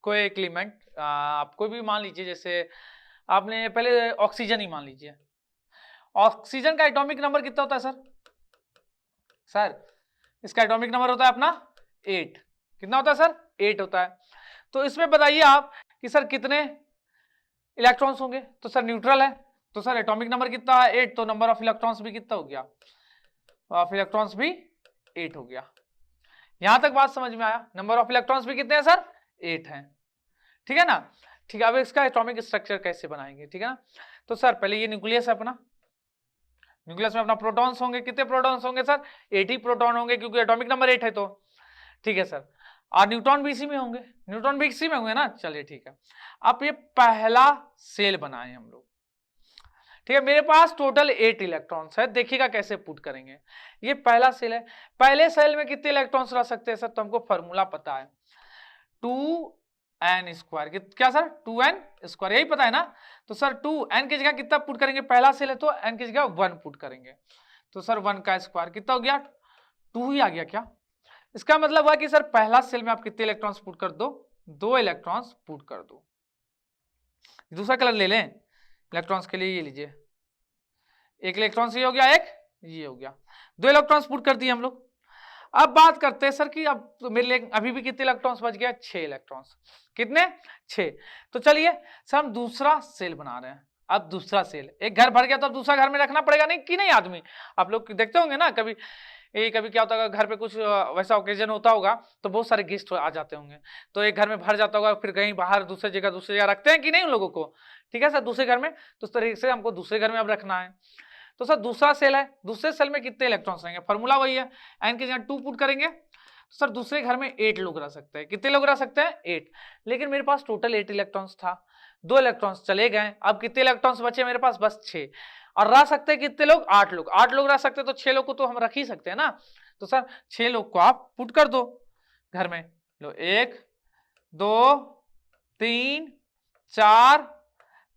कोई एक एलिमेंट, आपको भी मान लीजिए जैसे आपने पहले ऑक्सीजन ही मान लीजिए, ऑक्सीजन का एटॉमिक नंबर कितना होता है सर, सर इसका एटॉमिक नंबर होता है अपना 8, कितना होता है सर 8 होता है। तो इसमें बताइए आप कि सर कितने इलेक्ट्रॉन्स होंगे, तो सर न्यूट्रल है, तो सर एटॉमिक नंबर कितना है 8, तो नंबर ऑफ इलेक्ट्रॉन्स भी कितना हो गया, ऑफ इलेक्ट्रॉन्स भी 8 हो गया। यहां तक बात समझ में आया, नंबर ऑफ इलेक्ट्रॉन्स भी कितने हैं सर 8 हैं, ठीक है ना। ठीक है, अब इसका एटॉमिक स्ट्रक्चर कैसे बनाएंगे, ठीक है ना। तो सर पहले ये न्यूक्लियस है अपना, न्यूक्लियस में अपना प्रोटॉन्स होंगे, कितने प्रोटॉन्स होंगे सर 8 ही प्रोटॉन होंगे क्योंकि एटॉमिक नंबर 8 है, तो ठीक है सर। और न्यूट्रॉन भी इसी में होंगे, न्यूट्रॉन भी इसी में होंगे ना, चलिए ठीक है। अब ये पहला सेल बनाए हम लोग, ठीक है, मेरे पास टोटल 8 इलेक्ट्रॉन्स है, देखिएगा कैसे पुट करेंगे। ये पहला सेल है, पहले सेल में कितने इलेक्ट्रॉन्स रह सकते हैं सर, तो हमको फॉर्मूला पता है 2n स्क्वायर, क्या सर 2n स्क्वायर, यही पता है ना। तो सर 2n की जगह कितना पुट करेंगे, पहला सेल है तो n की जगह 1 पुट करेंगे, तो सर 1 का स्क्वायर कितना हो गया 2 ही आ गया क्या। इसका मतलब हुआ कि सर पहला सेल में आप कितने इलेक्ट्रॉन्स पुट कर दो, 2 इलेक्ट्रॉन्स पुट कर दो। दूसरा कलर ले लें इलेक्ट्रॉन्स के लिए, ये लीजिए, एक इलेक्ट्रॉन से ये हो गया, एक ये हो गया, 2 इलेक्ट्रॉन्स पुट कर दिए हम लोग। अब बात करते हैं सर कि अब तो मेरे लिए अभी भी कितने इलेक्ट्रॉन्स बच गया 6 इलेक्ट्रॉन्स, कितने 6। तो चलिए सर हम दूसरा सेल बना रहे हैं। अब दूसरा सेल, एक घर भर गया तो अब दूसरा घर में रखना पड़ेगा नहीं कि नहीं आदमी, आप लोग देखते होंगे ना कभी ये कभी क्या होता होगा, घर पे कुछ वैसा ओकेजन होता होगा तो बहुत सारे गेस्ट आ जाते होंगे, तो एक घर में भर जाता होगा, फिर कहीं बाहर दूसरी जगह रखते हैं कि नहीं उन लोगों को, ठीक है सर, दूसरे घर में, तो उस तरीके से हमको दूसरे घर में अब रखना है। तो सर दूसरा सेल है, दूसरे सेल में कितने इलेक्ट्रॉन्स रहेंगे, फॉर्मूला वही है, एन की जगह 2 पुट करेंगे, तो सर दूसरे घर में 8 लोग रह सकते हैं। कितने लोग रह सकते हैं, 8। लेकिन मेरे पास टोटल 8 इलेक्ट्रॉन्स था, 2 इलेक्ट्रॉन्स चले गए, अब कितने इलेक्ट्रॉन्स बचे मेरे पास, बस 6। और रह सकते हैं कितने लोग, 8 लोग। 8 लोग रह सकते हैं तो 6 लोग को तो हम रख ही सकते हैं ना, तो सर 6 लोग को आप पुट कर दो घर में। लो 1 2 3 4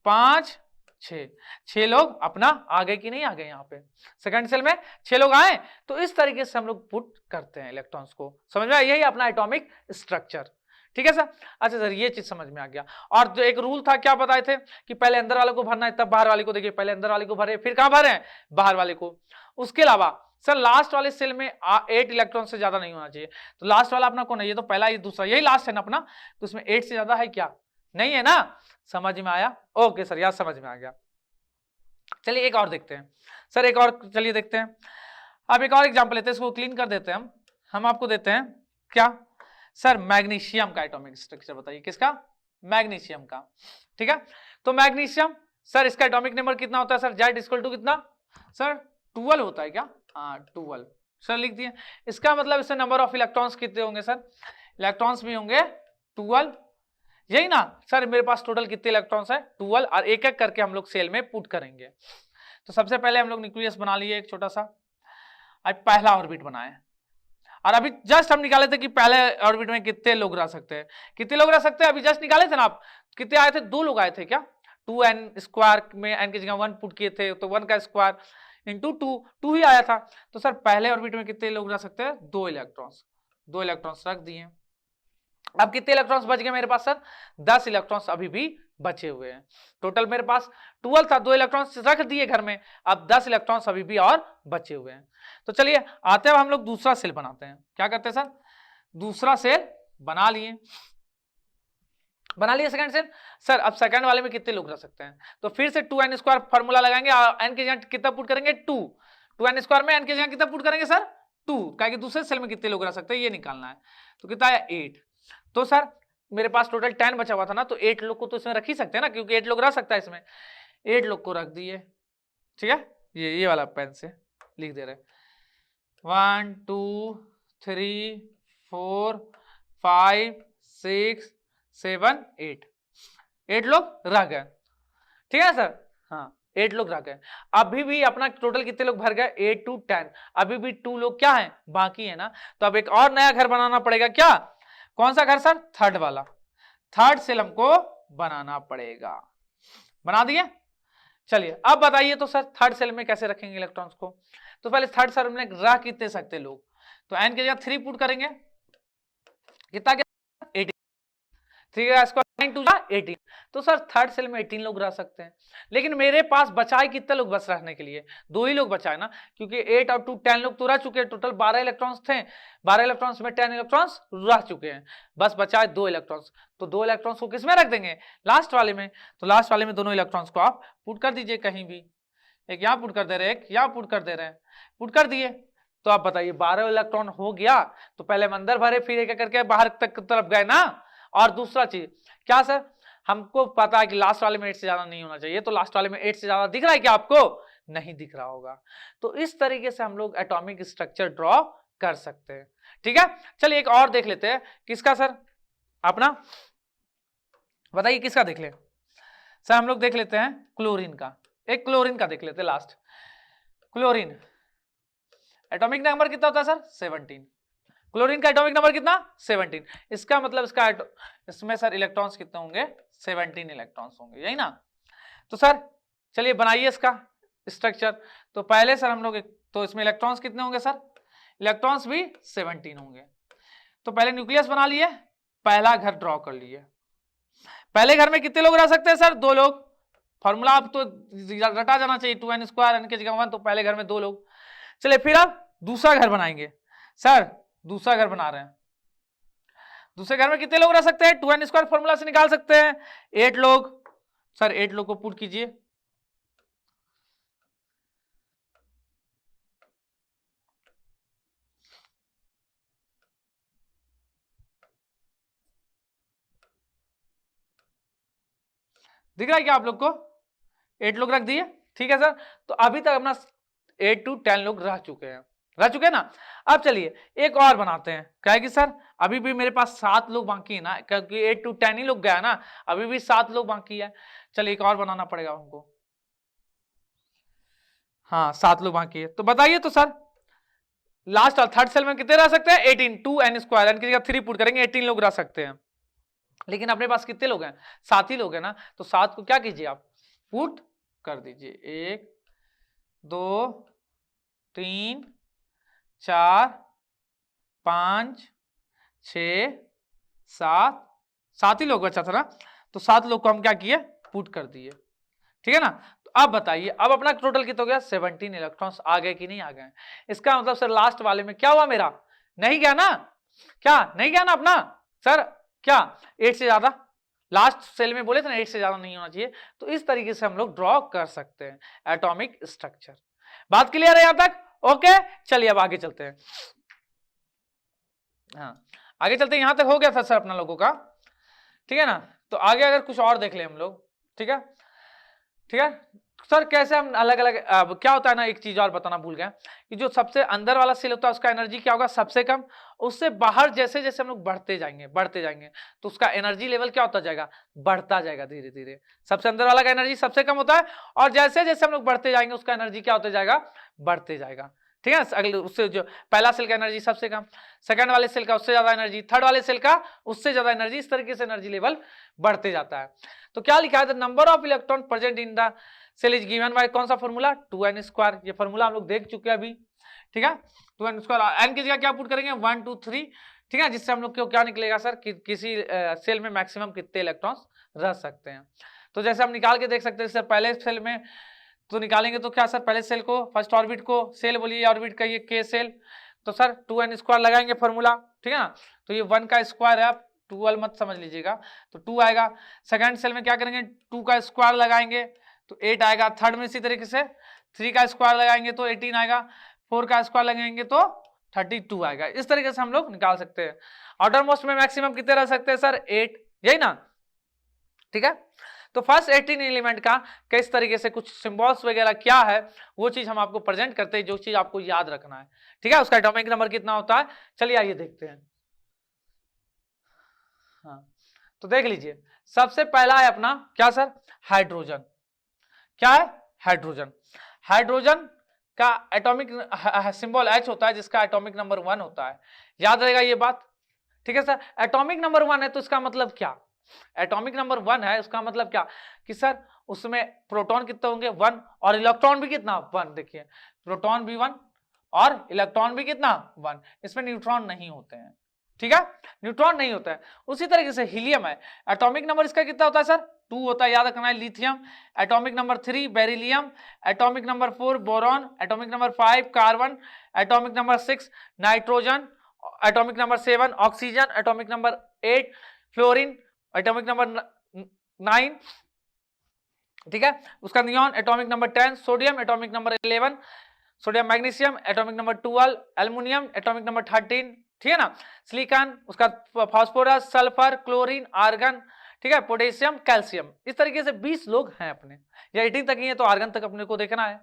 5 6 लोग अपना आ गए कि नहीं आ गए, यहाँ पे सेकंड सेल में 6 लोग आए, तो इस तरीके से हम लोग पुट करते हैं इलेक्ट्रॉन्स को। समझ में, यही अपना एटॉमिक स्ट्रक्चर, ठीक है सर। अच्छा सर, ये चीज समझ में आ गया। और जो एक रूल था, क्या बताए थे कि पहले अंदर वाले को भरना है तब बाहर वाले को। देखिए पहले अंदर वाले को भरे, फिर कहां भरे, बाहर वाले को। उसके अलावा सर लास्ट वाले सेल में 8 इलेक्ट्रॉन से ज्यादा नहीं होना चाहिए, तो लास्ट वाला अपना कौन है, ये तो पहला, ये दूसरा, यही लास्ट है ना अपना, तो इसमें 8 से ज्यादा है क्या, नहीं है ना। समझ में आया, ओके सर, यार समझ में आ गया। चलिए एक और देखते हैं सर, एक और चलिए देखते हैं। अब एक और एग्जांपल लेते हैं, इसको क्लीन कर देते हैं हम आपको देते हैं क्या सर, मैग्नीशियम का एटॉमिक स्ट्रक्चर बताइए, किसका, मैग्नीशियम का, ठीक है। तो मैग्नीशियम सर, इसका एटॉमिक नंबर कितना होता है सर, Z इक्वल टू कितना सर, 12 होता है क्या, हाँ 12 सर लिख दिए। इसका मतलब इससे नंबर ऑफ इलेक्ट्रॉन्स कितने होंगे सर, इलेक्ट्रॉन्स भी होंगे 12, यही ना सर। मेरे पास टोटल कितने इलेक्ट्रॉन्स है, 12, और एक एक करके हम लोग सेल में पुट करेंगे। तो सबसे पहले हम लोग न्यूक्लियस बना लिए एक छोटा सा, अब पहला ऑर्बिट बनाए, और अभी जस्ट हम निकाले थे कि पहले ऑर्बिट में कितने लोग रह सकते हैं, कितने लोग रह सकते हैं, अभी जस्ट निकाले थे ना आप, कितने आए थे, 2 लोग आए थे क्या, 2n स्क्वायर में n की जगह 1 पुट किए थे, तो 1 का स्क्वायर इंटू 2 ही आया था। तो सर पहले ऑर्बिट में कितने लोग रह सकते हैं, 2 इलेक्ट्रॉन्स, 2 इलेक्ट्रॉन्स रख दिए। अब कितने इलेक्ट्रॉन्स बच गए मेरे पास सर, 10 इलेक्ट्रॉन्स अभी भी बचे हुए हैं। टोटल मेरे पास 12 था, 2 इलेक्ट्रॉन्स रख दिए घर में, अब 10 इलेक्ट्रॉन्स अभी भी और बचे हुए हैं। तो चलिए आते हैं हम लोग दूसरा सेल बनाते हैं। क्या करते हैं सर, दूसरा सेल बना लिए, सेकंड सेल। सर अब सेकंड वाले में कितने लोग रह सकते हैं, तो फिर से 2n स्क्वायर फॉर्मूला लगाएंगे, n की जगह कितना पुट करेंगे, 2n स्क्वायर में n की जगह कितना पुट करेंगे सर, 2, क्या दूसरे सेल में कितने लोग रह सकते हैं ये निकालना है। तो कितना है 8, तो सर मेरे पास टोटल 10 बचा हुआ था ना, तो 8 लोग को तो इसमें रख ही सकते हैं ना, क्योंकि 8 लोग रह सकता है इसमें, 8 लोग को रख दिए, ठीक है। ये वाला पेन से लिख दे रहे, 1 2 3 4 5 6 7 8 लोग रह गए, ठीक है सर, हाँ 8 लोग रह गए। अभी भी अपना टोटल कितने लोग भर गए, 8 to 10, अभी भी 2 लोग क्या है बाकी है ना, तो अब एक और नया घर बनाना पड़ेगा, क्या, कौन सा घर सर, थर्ड वाला, थर्ड सेल हमको बनाना पड़ेगा। बना दिए, चलिए अब बताइए तो सर थर्ड सेल में कैसे रखेंगे इलेक्ट्रॉन्स को। तो पहले थर्ड सेल में रह कितने सकते लोग, तो n की जगह 3 पुट करेंगे, कितना क्या 18, 3 का स्क्वायर 9 2 18, तो सर थर्ड सेल में 18 लोग रह सकते हैं। लेकिन मेरे पास बचाए कितने लोग बस रहने के लिए, 2 ही लोग बचाए ना, क्योंकि 8 और 2 10 लोग तो रह चुके हैं, टोटल 12 इलेक्ट्रॉन्स थे, 12 इलेक्ट्रॉन्स में 10 इलेक्ट्रॉन्स रह चुके हैं, बस बचाए 2 इलेक्ट्रॉन्स। तो 2 इलेक्ट्रॉन्स को किस में रख देंगे, लास्ट वाले में, तो लास्ट वाले में दोनों इलेक्ट्रॉन्स को आप पुट कर दीजिए कहीं भी, एक यहाँ पुट कर दे रहे हैं, एक यहाँ पुट कर दे रहे हैं, पुट कर दिए। तो आप बताइए 12 इलेक्ट्रॉन हो गया, तो पहले हम अंदर भरे, फिर एक करके बाहर तक तरफ गए ना। और दूसरा चीज क्या सर, हमको पता है कि लास्ट वाले में 8 से ज्यादा नहीं होना चाहिए, तो लास्ट वाले में 8 से ज्यादा दिख रहा है क्या आपको, नहीं दिख रहा होगा। तो इस तरीके से हम लोग एटॉमिक स्ट्रक्चर ड्रॉ कर सकते हैं, ठीक है। चलिए एक और देख लेते हैं, किसका सर, अपना बताइए किसका देख ले सर, हम लोग देख लेते हैं क्लोरीन का, एक क्लोरीन का देख लेते हैं लास्ट। क्लोरीन एटॉमिक नंबर कितना होता है सर, 17, क्लोरीन का एटॉमिक नंबर कितना, 17, इसका मतलब इसमें सर इलेक्ट्रॉन्स कितने होंगे, 17 इलेक्ट्रॉन्स होंगे, यही ना। तो सर चलिए बनाइए इसका स्ट्रक्चर। तो पहले सर हम लोग तो इसमें इलेक्ट्रॉन्स कितने होंगे सर, इलेक्ट्रॉन्स भी 17 होंगे। तो पहले न्यूक्लियस बना लिए, पहला घर ड्रॉ कर लिए। पहले घर में कितने लोग रह सकते हैं सर, 2 लोग, फॉर्मूला आप तो रटा जाना चाहिए, 2n स्क्वायर n की जगह 1, तो पहले घर में 2 लोग। चलिए फिर आप दूसरा घर बनाएंगे सर, दूसरा घर बना रहे हैं, दूसरे घर में कितने लोग रह सकते हैं, 2n स्क्वायर फॉर्मूला से निकाल सकते हैं, 8 लोग। सर 8 लोग को पुट कीजिए, दिख रहा है क्या आप लोग को? 8 लोग रख दिए, ठीक है सर। तो अभी तक अपना 8 to 10 लोग रह चुके हैं, रह चुके हैं ना। अब चलिए एक और बनाते हैं, क्या है कि सर अभी भी मेरे पास 7 लोग बाकी है ना, क्योंकि 8 to 10 ही लोग गया ना, अभी भी 7 लोग बाकी है। चलिए एक और बनाना पड़ेगा हमको। हाँ 7 लोग बाकी है, तो बताइए तो सर लास्ट और थर्ड सेल में कितने रह सकते हैं? 18, 2n स्क्वायर, यानी कि जगह 3 पुट करेंगे 18 लोग रह सकते हैं। लेकिन अपने पास कितने लोग हैं? 7 ही लोग हैं ना, तो 7 को क्या कीजिए आप पुट कर दीजिए। 1 2 3 4 5 6 7, 7 ही लोग बचा था ना, तो 7 लोग को हम क्या किए? पुट कर दिए, ठीक है ना। तो अब बताइए अब अपना टोटल कितना हो गया? 17 इलेक्ट्रॉन्स आ गए कि नहीं आ गए? इसका मतलब सर लास्ट वाले में क्या हुआ मेरा? नहीं गया ना, क्या नहीं गया ना अपना सर? क्या 8 से ज्यादा लास्ट सेल में बोले थे ना, 8 से ज्यादा नहीं होना चाहिए। तो इस तरीके से हम लोग ड्रॉ कर सकते हैं एटॉमिक स्ट्रक्चर। बात क्लियर है यहां तक? ओके चलिए अब आगे चलते हैं। हाँ आगे चलते हैं, यहां तक हो गया था सर अपना लोगों का, ठीक है ना। तो आगे अगर कुछ और देख ले हम लोग, ठीक है, ठीक है सर। कैसे हम अलग अलग क्या होता है ना, एक चीज और बताना भूल गया कि जो सबसे अंदर वाला सेल होता है उसका एनर्जी क्या होगा? सबसे कम। उससे बाहर जैसे जैसे हम लोग बढ़ते जाएंगे तो उसका एनर्जी लेवल क्या होता जाएगा? बढ़ता जाएगा धीरे धीरे। सबसे अंदर वाला का एनर्जी सबसे कम होता है, और जैसे जैसे हम लोग बढ़ते जाएंगे उसका एनर्जी क्या होता जाएगा? बढ़ते जाएगा, ठीक है। अगले उससे जो पहला सेल का एनर्जी सबसे कम, सेकंड वाले सेल का उससे ज्यादा एनर्जी, थर्ड वाले सेल का उससे ज्यादा एनर्जी, इस तरीके से एनर्जी लेवल बढ़ते जाता है। तो क्या लिखा है? The number of electron present in the shell is given by कौन सा फॉर्मूला? 2n square. ये फॉर्मूला हम लोग देख चुके हैं अभी, ठीक है। 2n स्क्वायर, n की जगह क्या पुट करेंगे? 1 2 3, ठीक है। जिससे हम लोग को क्या निकलेगा सर किसी सेल में मैक्सिमम कितने इलेक्ट्रॉन्स रह सकते हैं। तो जैसे हम निकाल के देख सकते हैं सर, पहले सेल में तो निकालेंगे तो क्या सर, पहले सेल को फर्स्ट ऑर्बिट को सेल बोलिए, ऑर्बिट का ये के सेल, तो सर 2n स्क्वायर लगाएंगे फॉर्मूला, ठीक है ना। तो ये 1 का स्क्वायर है, आप 12 मत समझ लीजिएगा, तो 2 आएगा। सेकंड सेल में क्या करेंगे? 2 का स्क्वायर लगाएंगे तो 8 आएगा। थर्ड में इसी तरीके से 3 का स्क्वायर लगाएंगे तो 18 आएगा। 4 का स्क्वायर लगाएंगे तो 32 आएगा। इस तरीके से हम लोग निकाल सकते हैं। आउटर मोस्ट में मैक्सिमम कितने रह सकते हैं सर? 8, यही ना, ठीक है। तो फर्स्ट 18 एलिमेंट का किस तरीके से कुछ सिंबल्स वगैरह क्या है वो चीज हम आपको प्रेजेंट करते हैं, जो चीज आपको याद रखना है, ठीक है। उसका एटॉमिक नंबर कितना होता है, चलिए आइए देखते हैं। हाँ तो देख लीजिए, सबसे पहला है अपना क्या सर? हाइड्रोजन। क्या है? हाइड्रोजन। हाइड्रोजन का एटॉमिक सिंबल H होता है, जिसका एटॉमिक नंबर 1 होता है। याद रहेगा ये बात, ठीक है सर। एटॉमिक नंबर 1 है तो इसका मतलब क्या? एटॉमिक नंबर 1 है, उसका मतलब क्या कि सर उसमें प्रोटॉन कितने होंगे? 1, और इलेक्ट्रॉन भी कितना? 1। देखिए प्रोटॉन भी 1 और इलेक्ट्रॉन भी कितना? 1। इसमें न्यूट्रॉन नहीं होते हैं, ठीक है, न्यूट्रॉन नहीं होता है। उसी तरीके से हीलियम है, एटॉमिक नंबर इसका कितना होता है सर? 2 होता है, याद रखना है। Lithium, atomic number 3 beryllium, atomic number 4 boron, atomic number 5 carbon, atomic number 6 nitrogen, atomic number 7 oxygen, atomic number 8 fluorine, atomic number 9, ठीक है, उसका neon, atomic number 10 sodium, atomic number 11 sodium magnesium, atomic number 12 aluminium, atomic number 13, ठीक है ना, silicon, उसका phosphorus, sulphur, chlorine, argon, ठीक है, potassium, calcium. इस तरीके से 20 लोग हैं अपने, या 18 तक ही है तो आर्गन तक अपने को देखना है।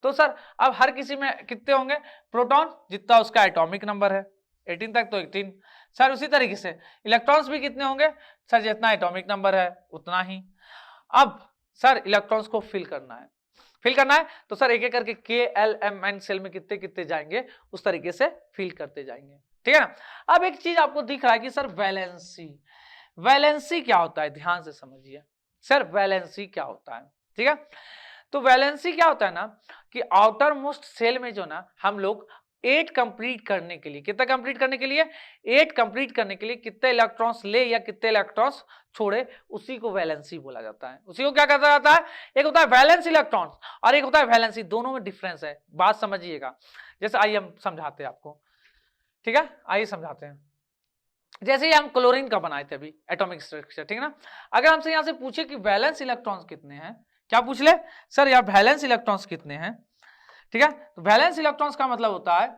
तो सर अब हर किसी में कितने होंगे? प्रोटॉन जितना उसका एटॉमिक नंबर है, 18 तक तो 18 सर। उसी तरीके से इलेक्ट्रॉन्स भी कितने होंगे सर? जितना एटॉमिक नंबर है उतना ही। अब सर इलेक्ट्रॉन्स को फिल करना है, फिल करना है तो सर एक एक करके KLMN सेल में कितने कितने जाएंगे उस तरीके से फिल करते जाएंगे, ठीक है ना। अब एक चीज आपको दिख रहा है कि सर वैलेंसी, वैलेंसी क्या होता है? ध्यान से समझिए सर, वैलेंसी क्या होता है, ठीक है। तो वैलेंसी क्या होता है ना कि आउटर मोस्ट सेल में जो ना हम लोग 8 कंप्लीट करने के लिए, कितना कंप्लीट करने के लिए? 8 कंप्लीट करने के लिए कितने इलेक्ट्रॉन्स ले या कितने इलेक्ट्रॉन्स छोड़े, उसी को वैलेंसी बोला जाता है। उसी को क्या कहा जाता है? एक होता है वैलेंस इलेक्ट्रॉन्स और एक होता है वैलेंसी, दोनों में डिफरेंस है, बात समझिएगा। जैसे आइए हम समझाते हैं आपको, ठीक है, आइए समझाते हैं। जैसे हम क्लोरीन का बनाए थे अभी एटॉमिक स्ट्रक्चर, ठीक है ना। अगर हमसे यहां से पूछे कि वैलेंस इलेक्ट्रॉन्स कितने हैं, क्या पूछ ले सर? यार वैलेंस इलेक्ट्रॉन्स कितने हैं, ठीक है। तो वैलेंस इलेक्ट्रॉन्स का मतलब होता है,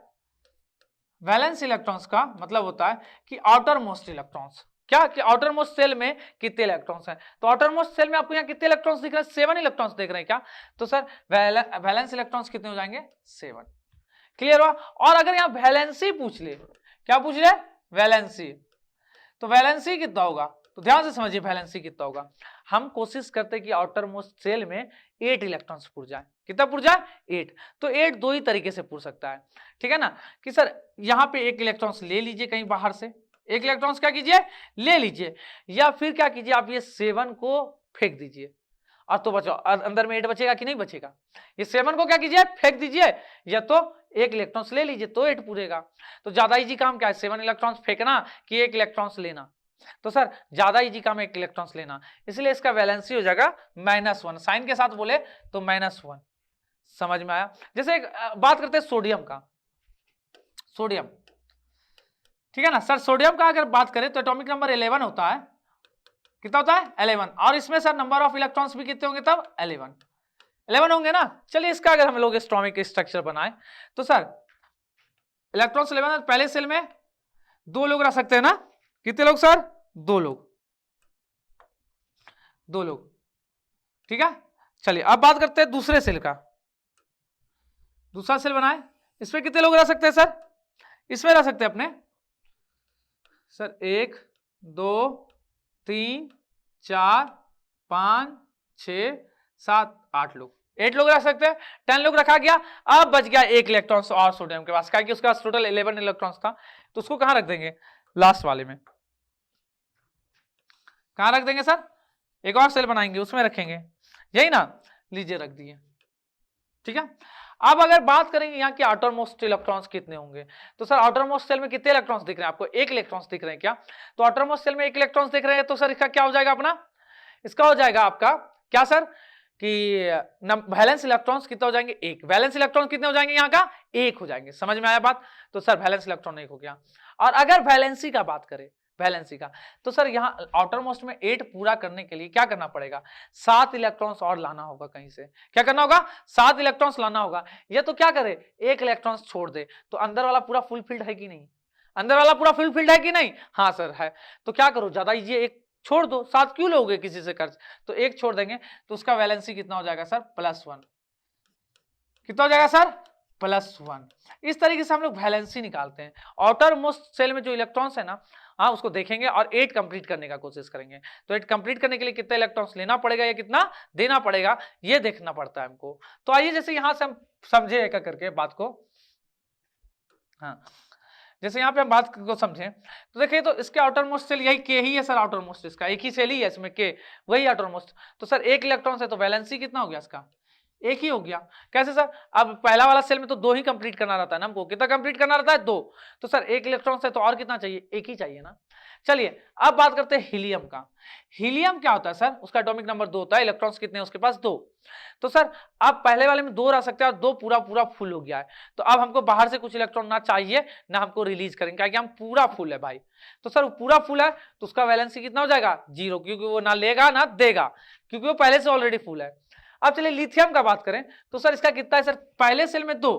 वैलेंस इलेक्ट्रॉन्स का मतलब होता है कि आउटर मोस्ट इलेक्ट्रॉन्स, क्या कि आउटर मोस्ट सेल में कितने इलेक्ट्रॉन्स हैं। तो आउटर मोस्ट सेल में आपको यहाँ कितने इलेक्ट्रॉन्स दिख रहे हैं, 7 इलेक्ट्रॉन्स दिख रहे हैं क्या। तो सर वैलेंस इलेक्ट्रॉन्स कितने हो जाएंगे, 7। क्लियर हुआ। और अगर यहाँ वैलेंसी पूछ ले, क्या पूछ ले, वैलेंसी, तो वैलेंसी कितना होगा, तो ध्यान से समझिए वैलेंसी कितना होगा। हम कोशिश करते हैं कि आउटर मोस्ट सेल में 8 इलेक्ट्रॉन्स पुर जाए। कितना पुर जाए, 8। तो 8 दो ही तरीके से पुर सकता है, ठीक है ना, कि सर यहाँ पे 1 इलेक्ट्रॉन्स ले लीजिए कहीं बाहर से, 1 इलेक्ट्रॉन्स क्या कीजिए, ले लीजिए, या फिर क्या कीजिए आप ये 7 को फेंक दीजिए, और तो बचो अंदर में 8 बचेगा कि नहीं बचेगा, ये 7 को क्या कीजिए फेंक दीजिए, या तो 1 इलेक्ट्रॉन्स ले लीजिए तो 8 पूरेगा। तो ज्यादा इजी काम क्या है, 7 इलेक्ट्रॉन्स फेंकना कि 1 इलेक्ट्रॉन्स लेना, तो सर ज्यादा इजी काम है 1 इलेक्ट्रॉन्स लेना, इसलिए इसका वैलेंसी हो जाएगा -1, साइन के साथ बोले तो -1। समझ में आया। जैसे एक बात करते हैं सोडियम का, सोडियम, ठीक है ना सर, सोडियम का अगर बात करें तो एटॉमिक नंबर 11 होता है, कितना होता है 11, और इसमें सर नंबर ऑफ इलेक्ट्रॉन्स भी कितने होंगे तब 11 होंगे ना। चलिए इसका अगर हम लोग एटॉमिक स्ट्रक्चर बनाए तो सर इलेक्ट्रॉन्स 11, पहले सेल में 2 लोग रह सकते हैं ना, कितने लोग सर, 2 लोग, 2 लोग, ठीक है। चलिए अब बात करते हैं दूसरे सेल का, दूसरा सेल बनाए, इसमें कितने लोग रह सकते हैं सर, इसमें रह सकते हैं अपने सर 1 2 3 4 5 6 7 8 लोग, 8 लोग रख सकते हैं, 10 लोग रखा गया। अब बच गया 1 इलेक्ट्रॉन्स और सोडियम के पास, क्योंकि उसके पास टोटल 11 इलेक्ट्रॉन्स था, तो उसको कहां रख देंगे, लास्ट वाले में, कहां रख देंगे सर, एक और सेल बनाएंगे उसमें रखेंगे, यही ना, लीजिए रख दिए, ठीक है। अब अगर बात करेंगे यहाँ के आउटर मोस्ट इलेक्ट्रॉन्स कितने होंगे, तो सर आउटर मोस्ट सेल में कितने इलेक्ट्रॉन्स दिख रहे हैं आपको, 1 इलेक्ट्रॉन्स दिख रहे हैं क्या, तो आउटर मोस्ट सेल में 1 इलेक्ट्रॉन्स दिख रहे हैं, तो सर इसका क्या हो जाएगा अपना, इसका हो जाएगा आपका क्या सर, कि वैलेंस इलेक्ट्रॉन्स कितना हो जाएंगे, 1, वैलेंस इलेक्ट्रॉन कितने हो जाएंगे यहाँ का, 1 हो जाएंगे। समझ में आया बात, तो सर वैलेंस इलेक्ट्रॉन 1 हो गया। और अगर वैलेंसी का बात करें, वैलेंसी का, तो सर यहाँ आउटर मोस्ट में 8 पूरा करने के लिए क्या करना पड़ेगा, 7 इलेक्ट्रॉन्स और लाना होगा कहीं से, क्या करना होगा, 7 इलेक्ट्रॉन्स लाना होगा, या तो क्या करे 1 इलेक्ट्रॉन्स छोड़ दे, तो अंदर वाला पूरा फुल फिल्ड है कि नहीं, अंदर वाला पूरा फुल फिल्ड है कि नहीं, हाँ सर है, तो क्या करो ज्यादा ये 1 छोड़ दो, 7 क्यों लोगे किसी से कर्ज, तो 1 छोड़ देंगे, तो उसका वैलेंसी कितना हो जाएगा सर, +1, कितना हो जाएगा सर, +1। इस तरीके से हम लोग वैलेंसी निकालते हैं। आउटर मोस्ट सेल में जो इलेक्ट्रॉन्स है ना, हाँ उसको देखेंगे और 8 कंप्लीट करने का कोशिश करेंगे, तो 8 कंप्लीट करने के लिए कितने इलेक्ट्रॉन्स लेना पड़ेगा या कितना देना पड़ेगा, ये देखना पड़ता है हमको। तो आइए जैसे यहां से हम समझे एक करके बात को, हाँ जैसे यहाँ पे हम बात को समझें, तो देखिए तो इसके आउटर मोस्ट सेल यही के ही है सर, आउटर मोस्ट इसका एक ही सेल ही है, इसमें के वही आउटर मोस्ट, तो सर 1 इलेक्ट्रॉन है, तो वैलेंसी कितना हो गया इसका, 1 ही हो गया। कैसे सर, अब पहला वाला सेल में तो 2 ही कंप्लीट करना रहता है ना हमको, कितना कंप्लीट करना रहता है 2, तो सर 1 इलेक्ट्रॉन है तो और कितना चाहिए, 1 ही चाहिए ना। चलिए अब बात करते हैं हीलियम का। हीलियम क्या होता है सर, उसका एटॉमिक नंबर 2 होता है, इलेक्ट्रॉन्स कितने हैं उसके पास 2, तो सर अब पहले वाले में 2 रह सकते हैं और 2 पूरा पूरा फुल हो गया है, तो अब हमको बाहर से कुछ इलेक्ट्रॉन ना चाहिए ना हमको रिलीज करेंगे, क्योंकि हम पूरा फुल है भाई, तो सर पूरा फुल है तो उसका वैलेंसी कितना हो जाएगा 0, क्योंकि वो ना लेगा ना देगा, क्योंकि वो पहले से ऑलरेडी फुल है। अब चलिए लिथियम का बात करें, तो सर इसका कितना है सर, पहले सेल में 2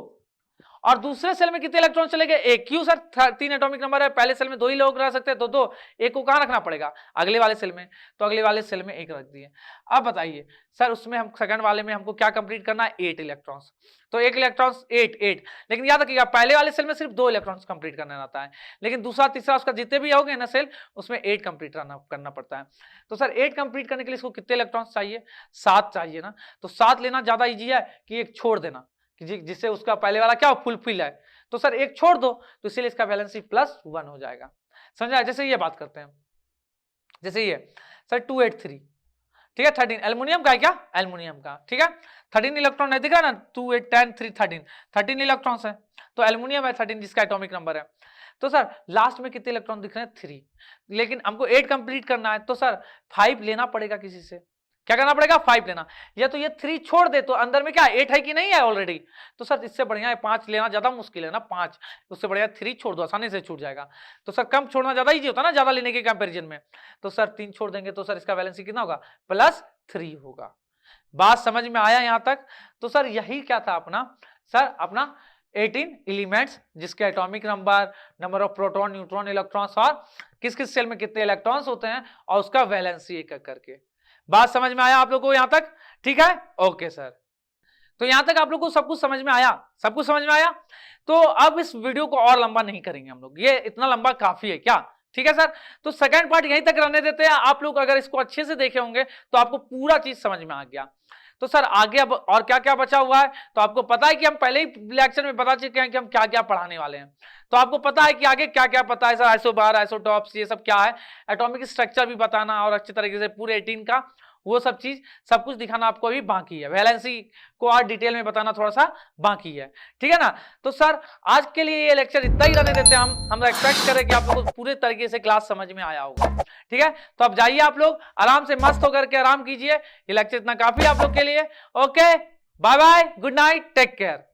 और दूसरे सेल में कितने इलेक्ट्रॉन चले गए, 1, क्यों सर 3 एटॉमिक नंबर है, पहले सेल में 2 ही लोग रह सकते हैं, तो 2, 1 को कहां रखना पड़ेगा, अगले वाले सेल में, तो अगले वाले सेल में 1 रख दिए। अब बताइए सर उसमें हम सेकंड वाले में हमको क्या कंप्लीट करना है, 8 इलेक्ट्रॉन्स, तो 1 इलेक्ट्रॉन्स 8, लेकिन याद रखिएगा पहले वाले सेल में सिर्फ 2 इलेक्ट्रॉन्स कंप्लीट करना रहता है, लेकिन दूसरा तीसरा उसका जितने भी होंगे ना सेल उसमें 8 कंप्लीट करना पड़ता है। तो सर 8 कंप्लीट करने के लिए इसको कितने इलेक्ट्रॉन्स चाहिए, 7 चाहिए ना, तो 7 लेना ज्यादा ईजी है कि 1 छोड़ देना, जिससे उसका पहले वाला क्या फुलफिल है, तो सर 1 छोड़ दो, तो इसीलिए इसका वैलेंसी +1 हो जाएगा। समझा। जैसे ये बात करते हैं, जैसे ये सर 283, ठीक है, 13 एल्युमिनियम का है क्या, एल्युमिनियम का, ठीक है, 13 इलेक्ट्रॉन है, दिख रहा है ना, 2 8 10 3 13 इलेक्ट्रॉन्स है, तो एल्युमिनियम है 13 जिसका एटॉमिक नंबर है। तो सर लास्ट में कितने इलेक्ट्रॉन दिख रहे हैं 3, लेकिन हमको 8 कंप्लीट करना है, तो सर 5 लेना पड़ेगा किसी से, क्या करना पड़ेगा 5 लेना, या तो ये 3 छोड़ दे, तो अंदर में क्या 8 है कि नहीं है ऑलरेडी, तो सर इससे बढ़िया है 5 लेना, ज्यादा मुश्किल है ना 5, उससे बढ़िया 3 छोड़ दो, आसानी से छूट जाएगा। तो सर कम छोड़ना ज्यादा इजी होता है ना, ज्यादा लेने के कंपेरिजन में, तो सर 3 छोड़ देंगे, तो सर इसका वैलेंसी कितना होगा +3 होगा। बात समझ में आया यहां तक। तो सर यही क्या था अपना, सर अपना 18 एलिमेंट्स, जिसके atomic number, number of proton, neutron, electrons और किस किस सेल में कितने इलेक्ट्रॉन्स होते हैं और उसका वैलेंसी एक करके। बात समझ में आया आप लोगों को यहां तक? ठीक है, ओके सर। तो यहां तक आप लोग को सब कुछ समझ में आया? सब कुछ समझ में आया? तो अब इस वीडियो को और लंबा नहीं करेंगे हम लोग, ये इतना लंबा काफी है क्या? ठीक है सर, तो सेकंड पार्ट यहीं तक रहने देते हैं। आप लोग अगर इसको अच्छे से देखे होंगे तो आपको पूरा चीज समझ में आ गया। तो सर आगे अब और क्या क्या बचा हुआ है, तो आपको पता है कि हम पहले ही लेक्चर में बता चुके हैं कि हम क्या क्या पढ़ाने वाले हैं। तो आपको पता है कि आगे क्या क्या पता है सर, आइसोबार, आइसोटॉप्स, ये सब क्या है, एटॉमिक स्ट्रक्चर भी बताना और अच्छे तरीके से पूरे 18 का वो सब चीज सब कुछ दिखाना आपको अभी बाकी है। वैलेंसी को और डिटेल में बताना थोड़ा सा बाकी है, ठीक है ना। तो सर आज के लिए ये लेक्चर इतना ही रहने देते हैं। हम एक्सपेक्ट करें कि आप लोगों को पूरे तरीके से क्लास समझ में आया होगा, ठीक है। तो अब जाइए आप लोग आराम से मस्त होकर के आराम कीजिए, ये लेक्चर इतना काफी है आप लोग के लिए। Okay, bye bye, good night, take care.